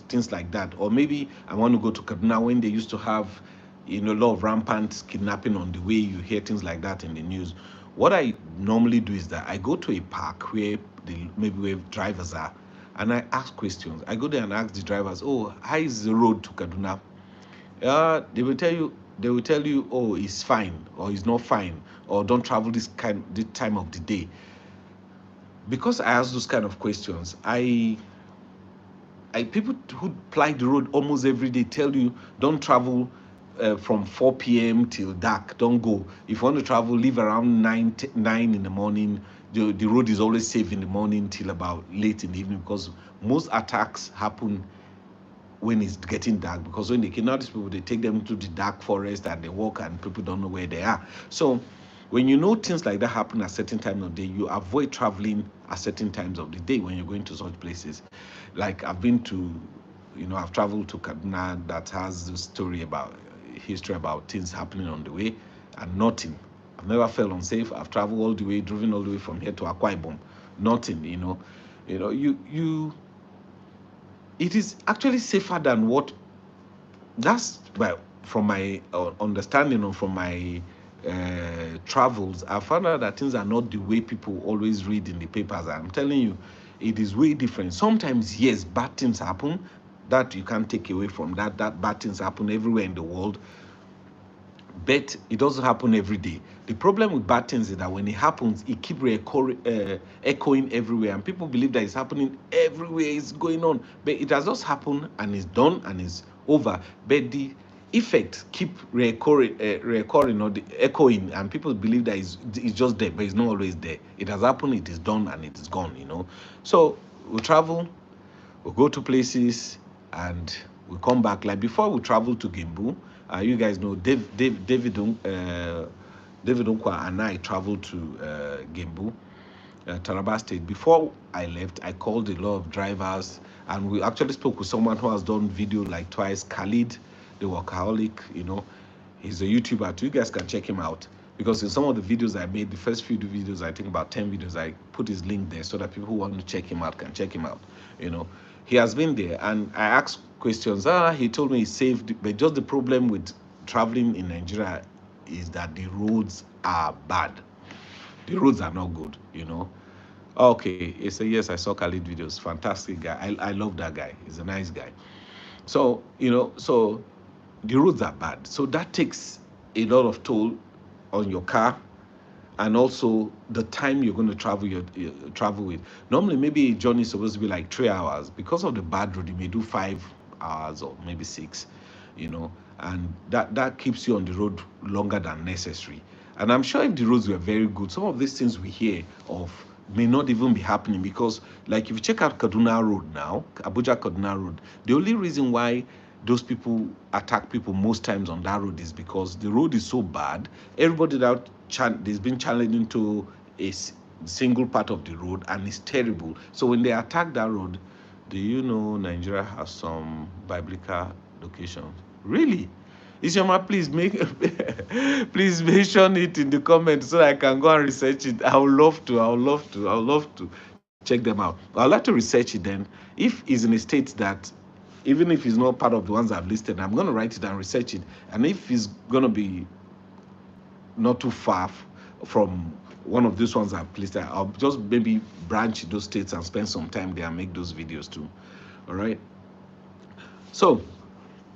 things like that. Or maybe I want to go to Kaduna when they used to have, a lot of rampant kidnapping on the way. You hear things like that in the news. What I normally do is that I go to a park where maybe where drivers are, and I ask questions. I go there and ask the drivers, oh, how is the road to Kaduna? They will tell you. They will tell you, oh, it's fine, or it's not fine, or don't travel this time of the day. Because I ask those kind of questions, people who ply the road almost every day tell you don't travel from 4 p.m. till dark. Don't go. If you want to travel, leave around 9 in the morning. The road is always safe in the morning till about late in the evening, because most attacks happen when it's getting dark, because when they kidnap these people, they take them to the dark forest and they walk and people don't know where they are. So when you know things like that happen at certain times of the day, you avoid traveling at certain times of the day when you're going to such places. Like I've been to, I've traveled to Kaduna that has the story about history about things happening on the way, and nothing. I've never felt unsafe. I've traveled all the way, driven all the way from here to Akwa Ibom. Nothing, you it is actually safer than what that's well from my understanding, or from my travels. I found out that things are not the way people always read in the papers. I'm telling you, it is way different. Sometimes, yes, bad things happen, that you can't take away from that bad things happen everywhere in the world, but it doesn't happen every day. The problem with bad things is that when it happens, it keeps echoing everywhere, and people believe that it's happening everywhere, it's going on, but it has just happened and it's done and it's over. But the effect keep recurring or the echoing, and people believe that it's just there, but it's not always there. It has happened, it is done, and it is gone. So we travel, we go to places, and We come back. Like before we travel to Gimbu, you guys know David Unkwa and I traveled to Gimbu, Taraba State. Before I left, I called a lot of drivers, and we actually spoke with someone who has done video like twice, Khalid, the workaholic. He's a YouTuber too. You guys can check him out, because in some of the videos I made, the first few videos, I think about 10 videos, I put his link there so that people who want to check him out can check him out. You know, he has been there, and I asked questions. He told me he's saved, but just the problem with traveling in Nigeria is that the roads are bad. The roads are not good. Okay, he said, yes, I saw Khalid videos. Fantastic guy. I love that guy. He's a nice guy. So the roads are bad. So that takes a lot of toll on your car, and also the time you're going to travel with. Normally, maybe a journey is supposed to be like 3 hours. Because of the bad road, you may do 5 hours or maybe 6. And that keeps you on the road longer than necessary. And I'm sure if the roads were very good, some of these things we hear of may not even be happening, because like if you check out Kaduna Road now, Abuja Kaduna Road, the only reason why those people attack people most times on that road is because the road is so bad. Everybody that there's been challenged into a single part of the road, and it's terrible. So when they attack that road, do you know Nigeria has some biblical locations? Really? Isioma, please please mention it in the comments so I can go and research it. I would love to. I would love to. I would love to check them out. I'd like to research it then. If it's in a state that, even if it's not part of the ones I've listed, I'm going to write it and research it. And if it's going to be not too far from one of these ones I've listed, I'll just maybe branch those states and spend some time there and make those videos too. All right. So,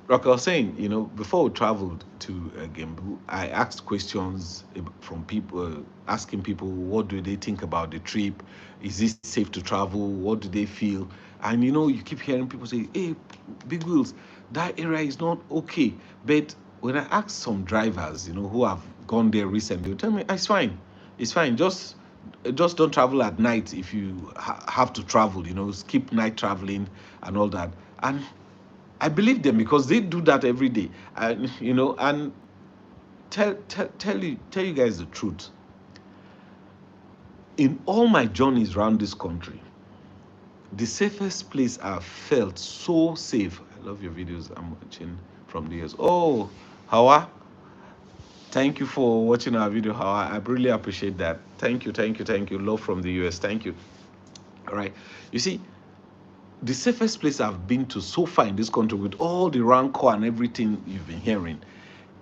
like I was saying, before we traveled to Gembu, I asked questions from people, asking people what do they think about the trip? Is it safe to travel? What do they feel? And you keep hearing people say, "Hey, Big Wheels, that area is not okay." But when I ask some drivers, who have gone there recently, they tell me it's fine. It's fine. Just don't travel at night if you have to travel. Skip night traveling and all that. And I believe them, because they do that every day. And tell you guys the truth. In all my journeys around this country, the safest place I've felt so safe. I love your videos. I'm watching from the US. Oh, Hawa, thank you for watching our video, Hawa. I really appreciate that. Thank you, thank you, thank you. Love from the US. Thank you. All right. You see, the safest place I've been to so far in this country, with all the rancor and everything you've been hearing,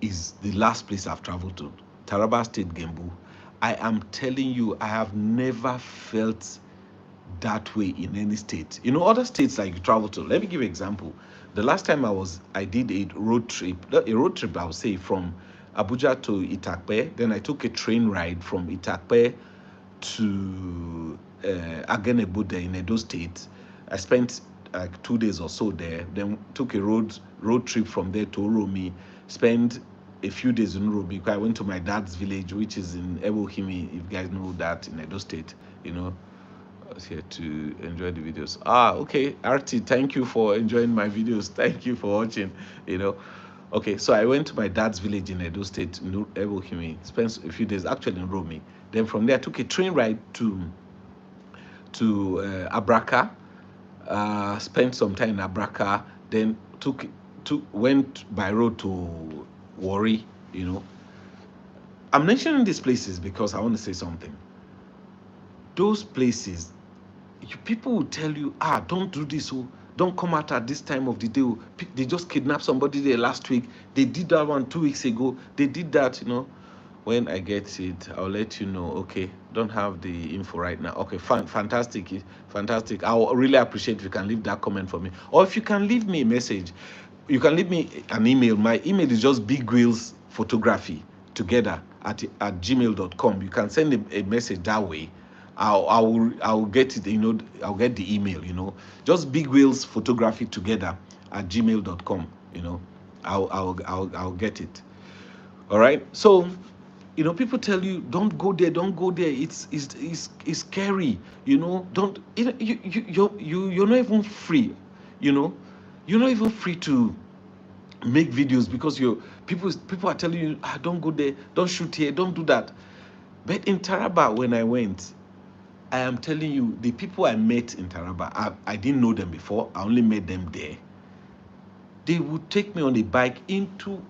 is the last place I've traveled to, Taraba State, Gembu. I am telling you, I have never felt that way in any state. Other states like you travel to. Let me give you an example. The last time I did a road trip. I would say, from Abuja to Itakpe. Then I took a train ride from Itakpe to Agenebude in Edo State. I spent like 2 days or so there. Then took a road trip from there to Uromi. Spent a few days in Uromi. I went to my dad's village, which is in Ebohimi. If you guys know that, in Edo State. I was here to enjoy the videos. Okay, RT, thank you for enjoying my videos. Thank you for watching. Okay, so I went to my dad's village in Edo State, in Ebohimi. Spent a few days actually in Uromi. Then from there, I took a train ride to Abraka. Spent some time in Abraka, then went by road to Warri. I'm mentioning these places because I want to say something. Those places, people will tell you, don't do this, don't come out at this time of the day. They just kidnapped somebody there last week. They did that one 2 weeks ago. They did that. When I get it, I'll let you know. Okay, don't have the info right now. Okay, fantastic. I'll really appreciate if you can leave that comment for me, or if you can leave me a message. You can leave me an email. My email is just bigwheelsphotography together at gmail.com. You can send a message that way. I'll get it. I'll get the email. Just bigwheelsphotography together at gmail.com. I'll get it. All right. So, people tell you, don't go there, don't go there. It's scary. Don't. You're not even free. You're not even free to make videos because people are telling you, don't go there, don't shoot here, don't do that. But in Taraba, when I went, I am telling you, the people I met in Taraba, I didn't know them before. I only met them there. They would take me on a bike into,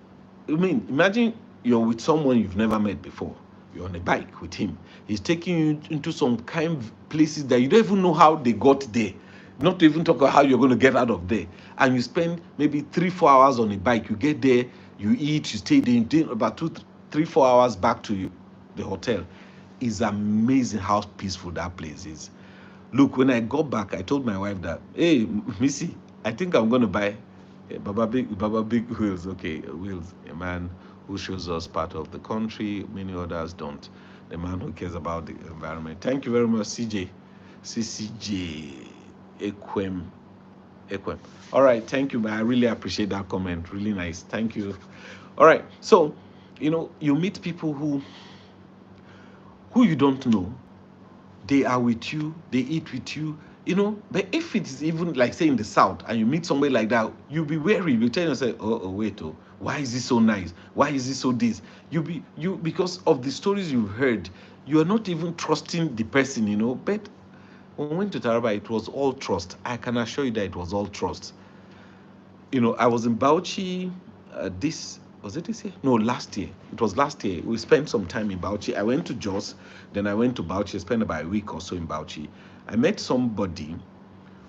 I mean, imagine you're with someone you've never met before. You're on a bike with him. He's taking you into some kind of places that you don't even know how they got there. Not to even talk about how you're going to get out of there. And you spend maybe 3-4 hours on a bike. You get there, you eat, you stay there, you take about 2-3-4 hours back to you, the hotel. It's amazing how peaceful that place is. Look, when I got back, I told my wife that, hey, Missy, I think I'm going to buy Baba Big Wheels. Okay, Wheels, a man who shows us part of the country, many others don't. The man who cares about the environment. Thank you very much, CJ. CCJ Equem. Equem. All right, thank you. I really appreciate that comment. Really nice. Thank you. All right, so you meet people who you don't know. They are with you, they eat with you, but if it is even like say in the south and you meet somebody like that, you'll be wary. You tell yourself, oh wait, oh, why is this so nice, why is this so this? You because of the stories you've heard, you are not even trusting the person. But when we went to Taraba, it was all trust. I can assure you that it was all trust. I was in Bauchi. This was it this year? No, last year. It was last year. We spent some time in Bauchi. I went to Jos, then I went to Bauchi. I spent about a week or so in Bauchi. I met somebody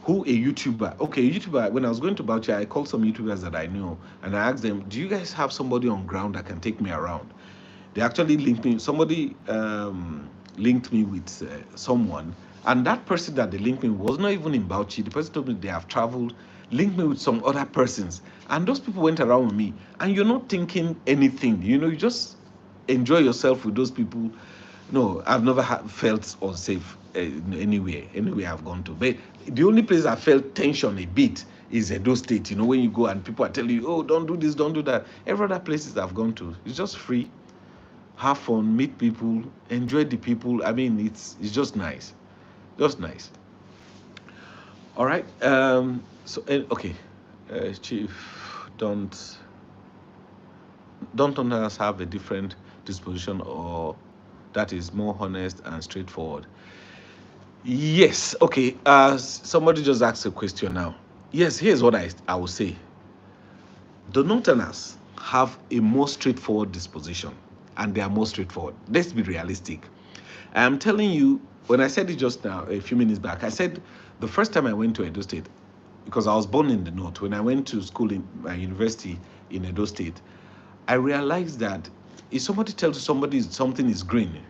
who a YouTuber. Okay, a YouTuber. When I was going to Bauchi, I called some YouTubers that I knew, and I asked them, "Do you guys have somebody on ground that can take me around?" They actually linked me. Somebody linked me with someone, and that person that they linked me was not even in Bauchi. The person told me they have traveled, linked me with some other persons, and those people went around with me. And you're not thinking anything. You just enjoy yourself with those people. No, I've never felt unsafe anywhere I've gone to. But the only place I felt tension a bit is Edo State. When you go and people are telling you, oh, don't do this, don't do that. Every other places I've gone to, it's just free, have fun, meet people, enjoy the people. I mean, it's just nice, just nice. All right. So okay, Chief, don't others have a different disposition or that is more honest and straightforward? Yes. Okay. Somebody just asked a question now. Yes. Here's what I will say. The Northerners have a more straightforward disposition, and they are more straightforward. Let's be realistic. I am telling you, when I said it just now, a few minutes back, I said the first time I went to Edo State, because I was born in the North, when I went to school in my university in Edo State, I realized that if somebody tells somebody something is green,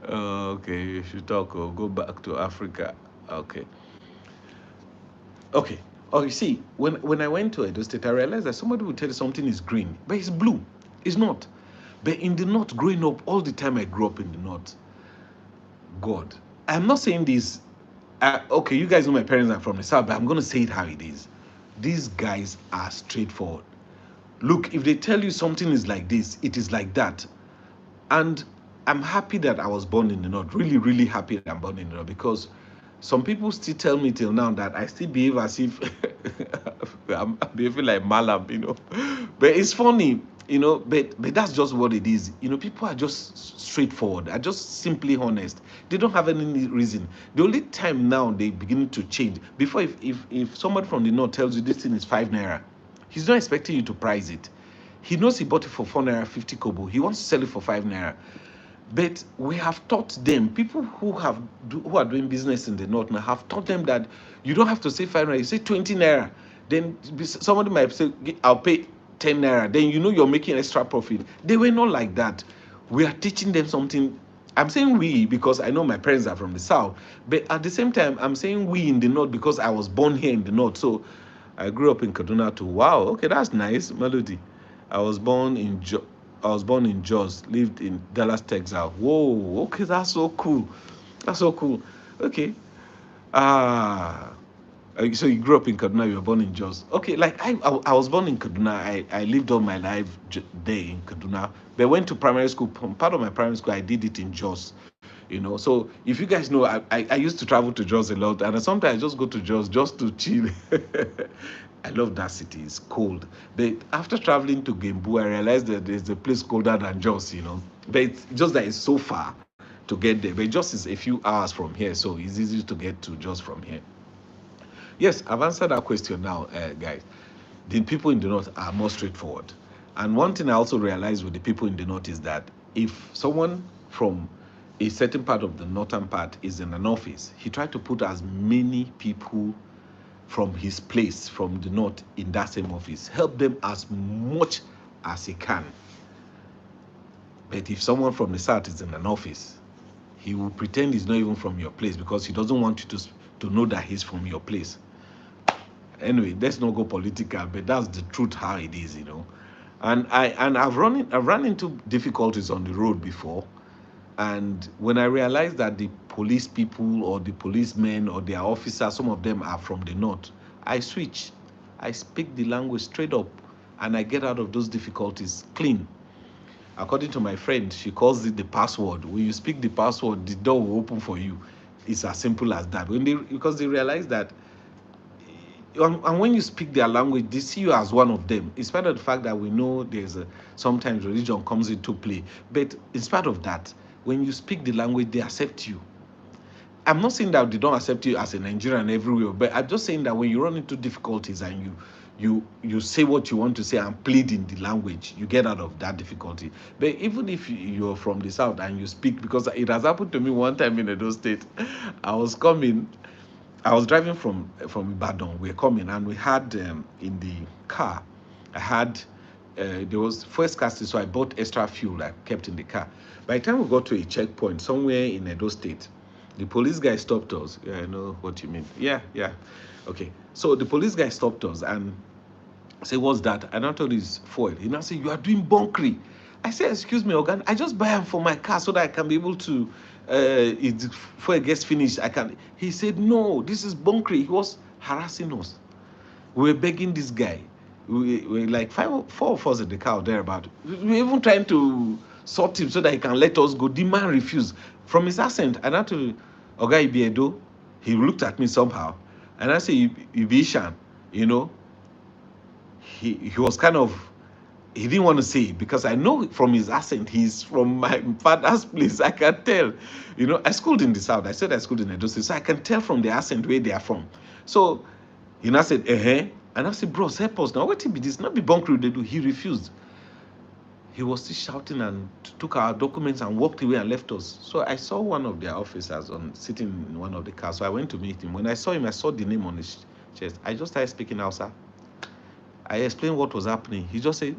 okay, you should talk or go back to Africa. Okay. Okay. Oh, you see, when I went to Edo State, I realized that somebody would tell you something is green, but it's blue. It's not. But in the North, growing up, all the time I grew up in the North, God, I'm not saying this. Okay, you guys know my parents are from the South, but I'm going to say it how it is. These guys are straightforward. Look, if they tell you something is like this, it is like that. And I'm happy that I was born in the North. Really, really happy that I'm born in the North because some people still tell me till now that I still behave as if I'm behaving like Malam. But it's funny, but that's just what it is. People are just straightforward, are just simply honest. They don't have any reason. The only time now they begin to change. Before, if somebody from the North tells you this thing is 5 naira, he's not expecting you to price it. He knows he bought it for 4 naira 50 kobo. He wants to sell it for 5 naira. But we have taught them, people who are doing business in the North now have taught them that you don't have to say 5 naira, you say 20 naira. Then somebody might say, I'll pay 10 naira. Then you're making extra profit. They were not like that. We are teaching them something. I'm saying we because I know my parents are from the South. But at the same time, I'm saying we in the North because I was born here in the North. So I grew up in Kaduna too. Wow, okay, that's nice, Melody. I was born in I was born in Jos, lived in Dallas, Texas. Whoa, okay, that's so cool. That's so cool. Okay. Ah, so you grew up in Kaduna, you were born in Jos. Okay, like I was born in Kaduna. I lived all my life there in Kaduna. But I went to primary school. Part of my primary school, I did it in Jos. you know. So if you guys know, I used to travel to Jos a lot, and sometimes I just go to Jos just to chill. I love that city. It's cold. But after traveling to Gembu, I realized that there's a place colder than Jos, you know. But it's just that it's so far to get there. But Jos is a few hours from here, so it's easy to get to Jos from here. Yes, I've answered that question now, guys. The people in the north are more straightforward. And one thing I also realized with the people in the north is that if someone from a certain part of the northern part is in an office, he tried to put as many people from his place from the north in that same office, help them as much as he can. But if someone from the south is in an office, he will pretend he's not even from your place because he doesn't want you to know that he's from your place. Anyway, let's not go political, but that's the truth how it is, you know. And I've run into difficulties on the road before, and when I realized that the police people or the policemen or their officers, some of them are from the north, I switch. I speak the language straight up, and I get out of those difficulties clean. According to my friend, she calls it the password. When you speak the password, the door will open for you. It's as simple as that. Because they realize that, and when you speak their language, they see you as one of them. In spite of the fact that we know sometimes religion comes into play, but in spite of that, when you speak the language, they accept you. I'm not saying that they don't accept you as a Nigerian everywhere, but I'm just saying that when you run into difficulties and you say what you want to say and plead in the language, you get out of that difficulty. But even if you're from the south and you speak, because it has happened to me one time in Edo State, I was coming. I was driving from Ibadan. We were coming, and we had in the car, I had there was fuel scarcity, so I bought extra fuel I kept in the car. By the time we got to a checkpoint somewhere in Edo State, the police guy stopped us. Yeah, I know what you mean. Yeah, yeah. Okay. So the police guy stopped us and said, "What's that?" And I told him it's fuel. He now said, "You are doing bunkery." I said, "Excuse me, Organ, I just buy them for my car so that I can be able to, if fuel gets finished, I can." He said, "No, this is bunkery." He was harassing us. We were begging this guy. We like four of us in the car thereabout. We were even trying to sort him so that he can let us go. The man refused. From his accent, and I told Oga Ibiedo, he looked at me somehow, and I said, "Ibishan, you know." He was kind of, he didn't want to say it because I know from his accent he's from my father's place. I can tell. You know, I schooled in the south. I said I schooled in Edo State, so I can tell from the accent where they are from. So he now said, and I said, "Bros, help us now. What be this? Not be bunker they do." He refused. He was still shouting and took our documents and walked away and left us. So I saw one of their officers sitting in one of the cars. So I went to meet him. When I saw him, I saw the name on his chest. I just started speaking Hausa. I explained what was happening. He just said,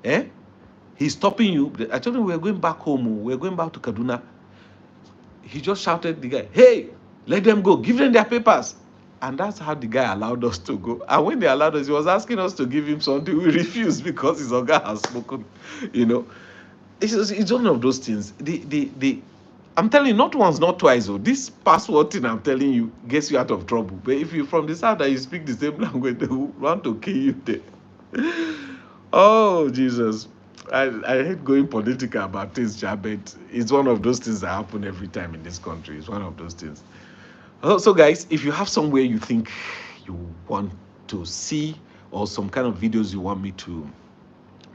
"Eh? He's stopping you." I told him we're going back home. We're going back to Kaduna. He just shouted the guy, "Hey, let them go. Give them their papers." And that's how the guy allowed us to go. And when they allowed us, he was asking us to give him something. We refused because his guy has spoken. You know, it's one of those things. I'm telling you, not once, not twice. Oh, this password thing I'm telling you gets you out of trouble. But if you're from the south and you speak the same language, they will want to kill you there. Oh, Jesus. I hate going political about things, but it's one of those things that happen every time in this country. It's one of those things. So, guys, if you have somewhere you think you want to see or some kind of videos you want me to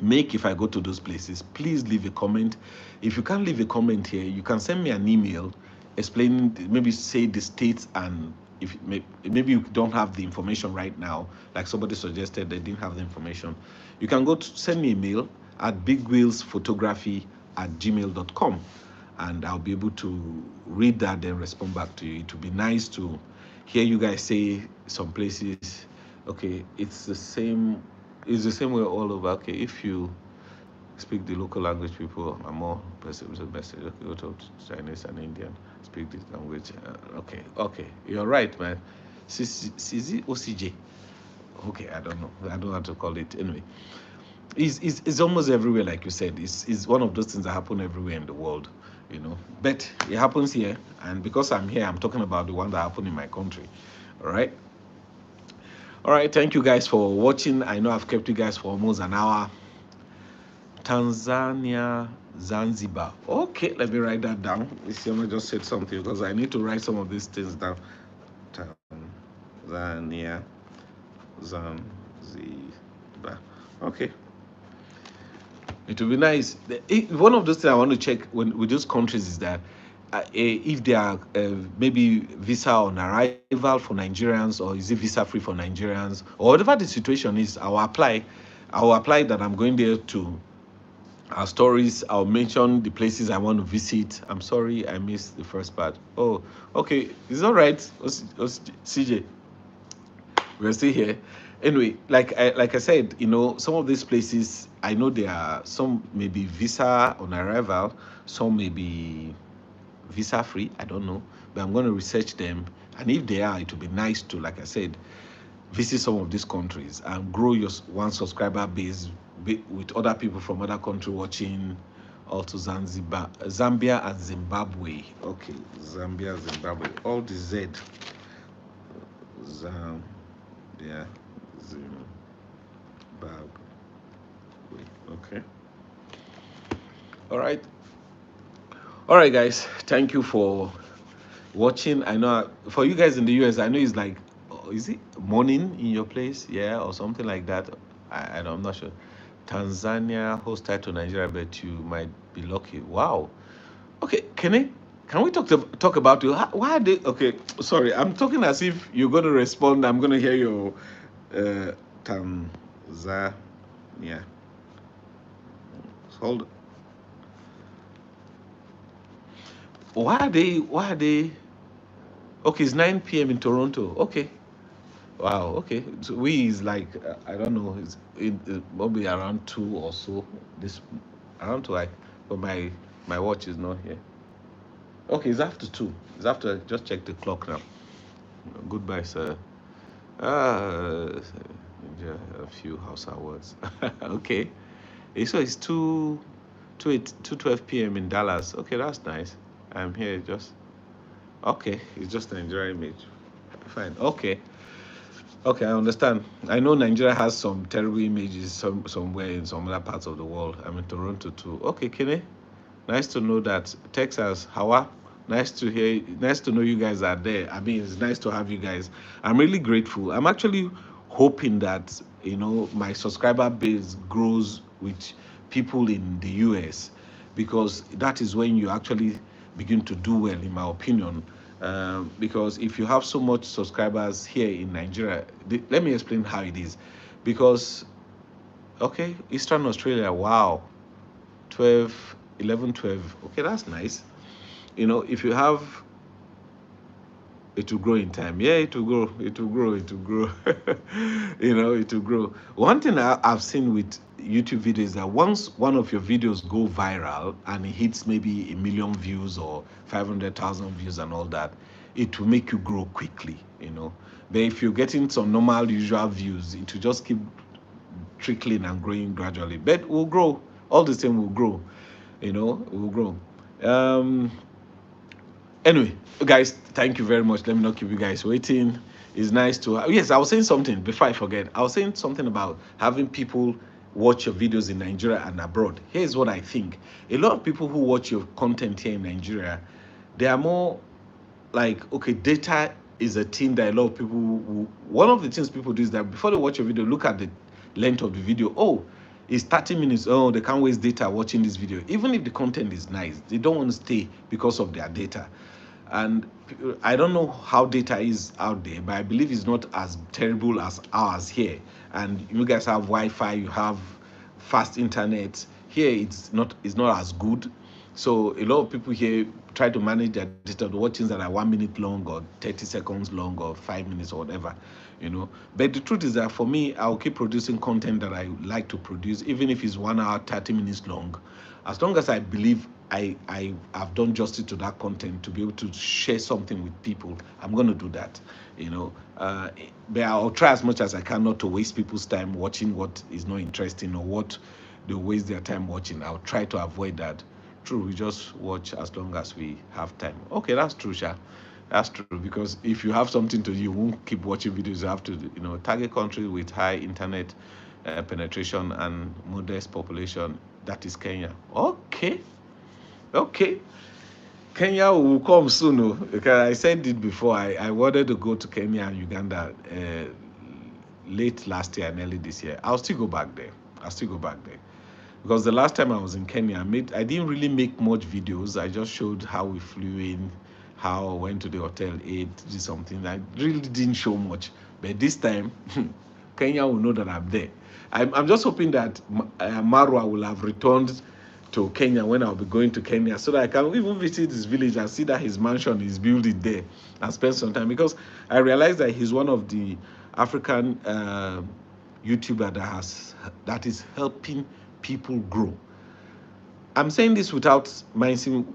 make if I go to those places, please leave a comment. If you can't leave a comment here, you can send me an email explaining, maybe say the states, and if maybe you don't have the information right now, like somebody suggested they didn't have the information, you can send me a mail at bigwheelsphotography@gmail.com, and I'll be able to read that and respond back to you. It would be nice to hear you guys say some places, okay, it's the same way all over. Okay, if you speak the local language, people are more perceptive message. Okay, go to Chinese and Indian speak this language. Okay, you're right, man. CZ OCJ. Okay, I don't know. I don't know how to call it. Anyway, it's almost everywhere, like you said. It's one of those things that happen everywhere in the world, you know. But it happens here, and because I'm here, I'm talking about the one that happened in my country. All right. All right. Thank you guys for watching. I know I've kept you guys for almost an hour. Tanzania Zanzibar. Okay, let me write that down. Isioma just said something because I need to write some of these things down. Tanzania, Zanzibar. Okay, it will be nice. One of those things I want to check with those countries is that if they are maybe visa on arrival for Nigerians, or is it visa free for Nigerians, or whatever the situation is, I'll apply. I'll apply that I'm going there to our stories. I'll mention the places I want to visit. I'm sorry I missed the first part. Oh, okay, it's all right. CJ, we're still here. Anyway, like I said, some of these places I know there are some maybe visa on arrival, some may be visa free. I don't know, but I'm going to research them. And if they are, it will be nice to, like I said, visit some of these countries and grow your one subscriber base with other people from other country watching. Also Zanzibar, Zambia, and Zimbabwe. Okay, Zambia, Zimbabwe. All the Z. Zambia, Zimbabwe. Okay. All right. All right, guys. Thank you for watching. I know for you guys in the US, I know it's like, is it morning in your place? Yeah, or something like that. I'm not sure. Tanzania host title Nigeria, but you might be lucky. Wow. Okay, can we talk about you? Why are they? Okay, sorry. I'm talking as if you're going to respond. I'm going to hear your Tanzania. Hold. Why are they? Why are they? Okay, it's 9 p.m. in Toronto. Okay. Wow. Okay. So we is like I don't know. It's probably around 2 or so. This around 2. But my watch is not here. Okay, it's after 2. It's after. Just check the clock now. Goodbye, sir. Uh, yeah, a few Hausa words. Okay. So it's 2 12 p.m. in Dallas. Okay, that's nice. I'm here just. Okay, it's just a Nigerian image. Fine. Okay. Okay, I understand. I know Nigeria has some terrible images somewhere in some other parts of the world. I'm in Toronto too. Okay, Kene. Nice to know that. Texas, Hawa. Nice to hear. Nice to know you guys are there. I mean, it's nice to have you guys. I'm really grateful. I'm actually hoping that my subscriber base grows with people in the US, because that is when you actually begin to do well, in my opinion. Because if you have so much subscribers here in Nigeria, let me explain how it is. Because okay, Eastern Australia, wow, 12, 11, 12. Okay, that's nice. If you have, it will grow in time. Yeah, it will grow. It will grow. It will grow. It will grow. One thing I've seen with YouTube videos is that once one of your videos go viral and it hits maybe 1 million views or 500,000 views and all that, it will make you grow quickly. But if you're getting some normal, usual views, it will just keep trickling and growing gradually. But we'll grow. All the same, will grow. We'll grow. Um, Anyway, guys, thank you very much. Let me not keep you guys waiting. It's nice to. Yes, I was saying something before I forget. I was saying something about having people watch your videos in Nigeria and abroad. Here's what I think. A lot of people who watch your content here in Nigeria, they are more like, okay, data is a thing that a lot of people one of the things people do is that before they watch a video, look at the length of the video. Oh, it's 30 minutes. Oh, they can't waste data watching this video. Even if the content is nice, they don't want to stay because of their data. And I don't know how data is out there, but I believe it's not as terrible as ours here. And you guys have Wi-Fi, you have fast internet. Here it's not as good. So a lot of people here try to manage their data to watch things that are 1 minute long or 30 seconds long or 5 minutes or whatever. But the truth is that for me, I'll keep producing content that I like to produce, even if it's 1 hour, 30 minutes long. As long as I believe I have done justice to that content to be able to share something with people, I'm going to do that. But I'll try as much as I can not to waste people's time watching what is not interesting, or what they waste their time watching. I'll try to avoid that. True, we just watch as long as we have time. Okay, that's true, Sha. That's true, because if you have something to do, you won't keep watching videos. You have to, target countries with high internet penetration and modest population. that is Kenya. Okay, okay. Kenya will come soon, because I said it before. I wanted to go to Kenya and Uganda late last year and early this year. I'll still go back there. I'll still go back there. Because the last time I was in Kenya, I didn't really make much videos. I just showed how we flew in, how I went to the hotel, ate, did something. I really didn't show much. But this time, Kenya will know that I'm there. I'm just hoping that Marwa will have returned to Kenya when I'll be going to Kenya, so that I can even visit his village and see that his mansion is built there and spend some time, because I realized that he's one of the African YouTuber that is helping people grow. I'm saying this without mincing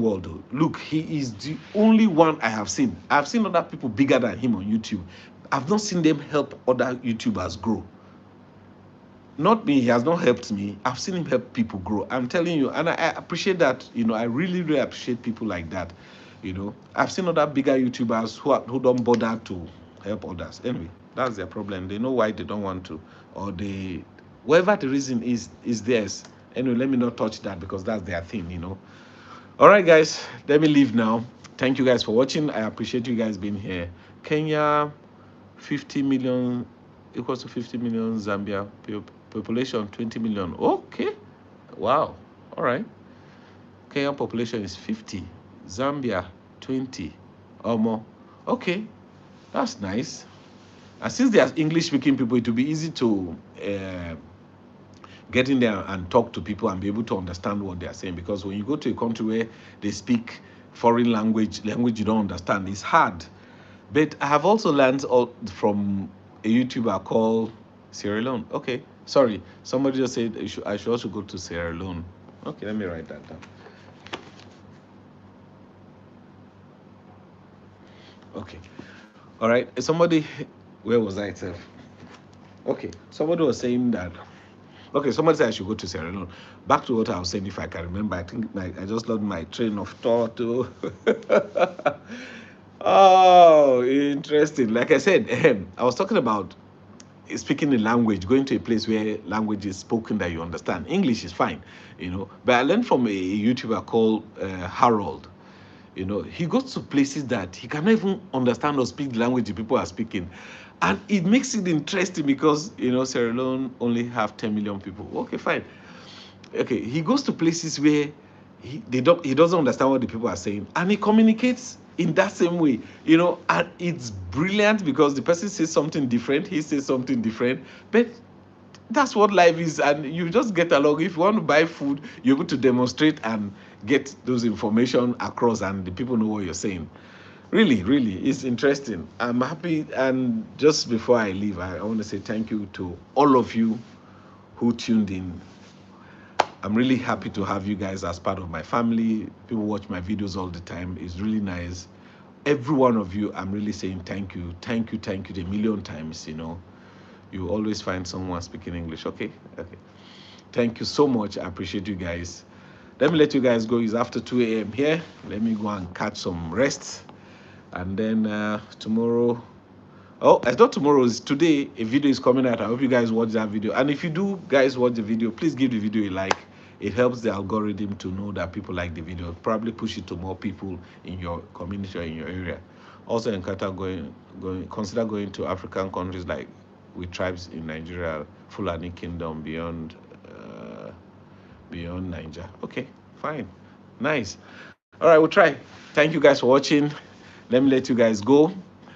word though. Look, he is the only one I have seen. I've seen other people bigger than him on YouTube. I've not seen them help other YouTubers grow. Not me, he has not helped me. I've seen him help people grow. I'm telling you, and I appreciate that. I really, really appreciate people like that. I've seen other bigger YouTubers who don't bother to help others. Anyway, that's their problem. They know why they don't want to, or whatever the reason is theirs. Anyway, let me not touch that, because that's their thing. All right, guys, let me leave now. Thank you guys for watching. I appreciate you guys being here. Kenya, 50 million equals to 50 million. Zambia, population 20 million. Okay, wow. All right. Kenyan population is 50. Zambia 20 or more. Okay, that's nice. And since they are English speaking people, it will be easy to get in there and talk to people and be able to understand what they are saying. Because when you go to a country where they speak foreign language you don't understand, it's hard. But I have also learned from a YouTuber called Sierra Leone. Okay, sorry, somebody just said I should also go to Sierra Leone. Okay, let me write that down. Okay, all right. Somebody, where was I, itself? Okay, somebody was saying that. Okay, somebody said I should go to Sierra Leone. Back to what I was saying, if I can remember. I think I just lost my train of thought. Oh, interesting. Like I said, I was talking about speaking a language, going to a place where language is spoken that you understand. English is fine. But I learned from a YouTuber called Harold. He goes to places that he cannot even understand or speak the language the people are speaking. And it makes it interesting because, Sierra Leone only have 10 million people. Okay, fine. Okay, he goes to places where he doesn't understand what the people are saying, and he communicates in that same way. And it's brilliant because the person says something different, he says something different, but that's what life is, and you just get along. If you want to buy food, you're able to demonstrate and get those information across, and the people know what you're saying. Really, really, it's interesting. I'm happy. And just before I leave, I want to say thank you to all of you who tuned in. I'm really happy to have you guys as part of my family. People watch my videos all the time. It's really nice. Every one of you, I'm really saying thank you, thank you, thank you a million times. You always find someone speaking English. Okay. Thank you so much. I appreciate you guys. Let me let you guys go. It's after 2 a.m. here. Let me go and catch some rest. And then tomorrow, I thought tomorrow is today, a video is coming out. I hope you guys watch that video. And if you do guys watch the video, please give the video a like. It helps the algorithm to know that people like the video. Probably push it to more people in your community or in your area. Also, consider going to African countries like with tribes in Nigeria, Fulani Kingdom, beyond Niger. Okay, fine, nice. All right, we'll try. Thank you guys for watching. Let me let you guys go.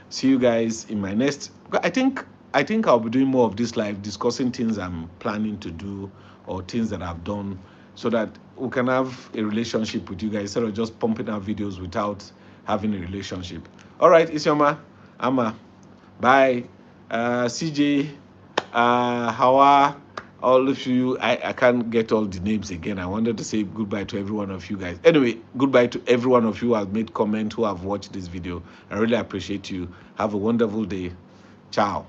See you guys in my next. I think I'll be doing more of this live, discussing things I'm planning to do or things that I've done, so that we can have a relationship with you guys instead of just pumping out videos without having a relationship. All right, it's Yoma, Ama, bye. CJ, Hawa, all of you. I can't get all the names again. I wanted to say goodbye to every one of you guys. Anyway, goodbye to every one of you who have made comment, who have watched this video. I really appreciate you. Have a wonderful day. Ciao.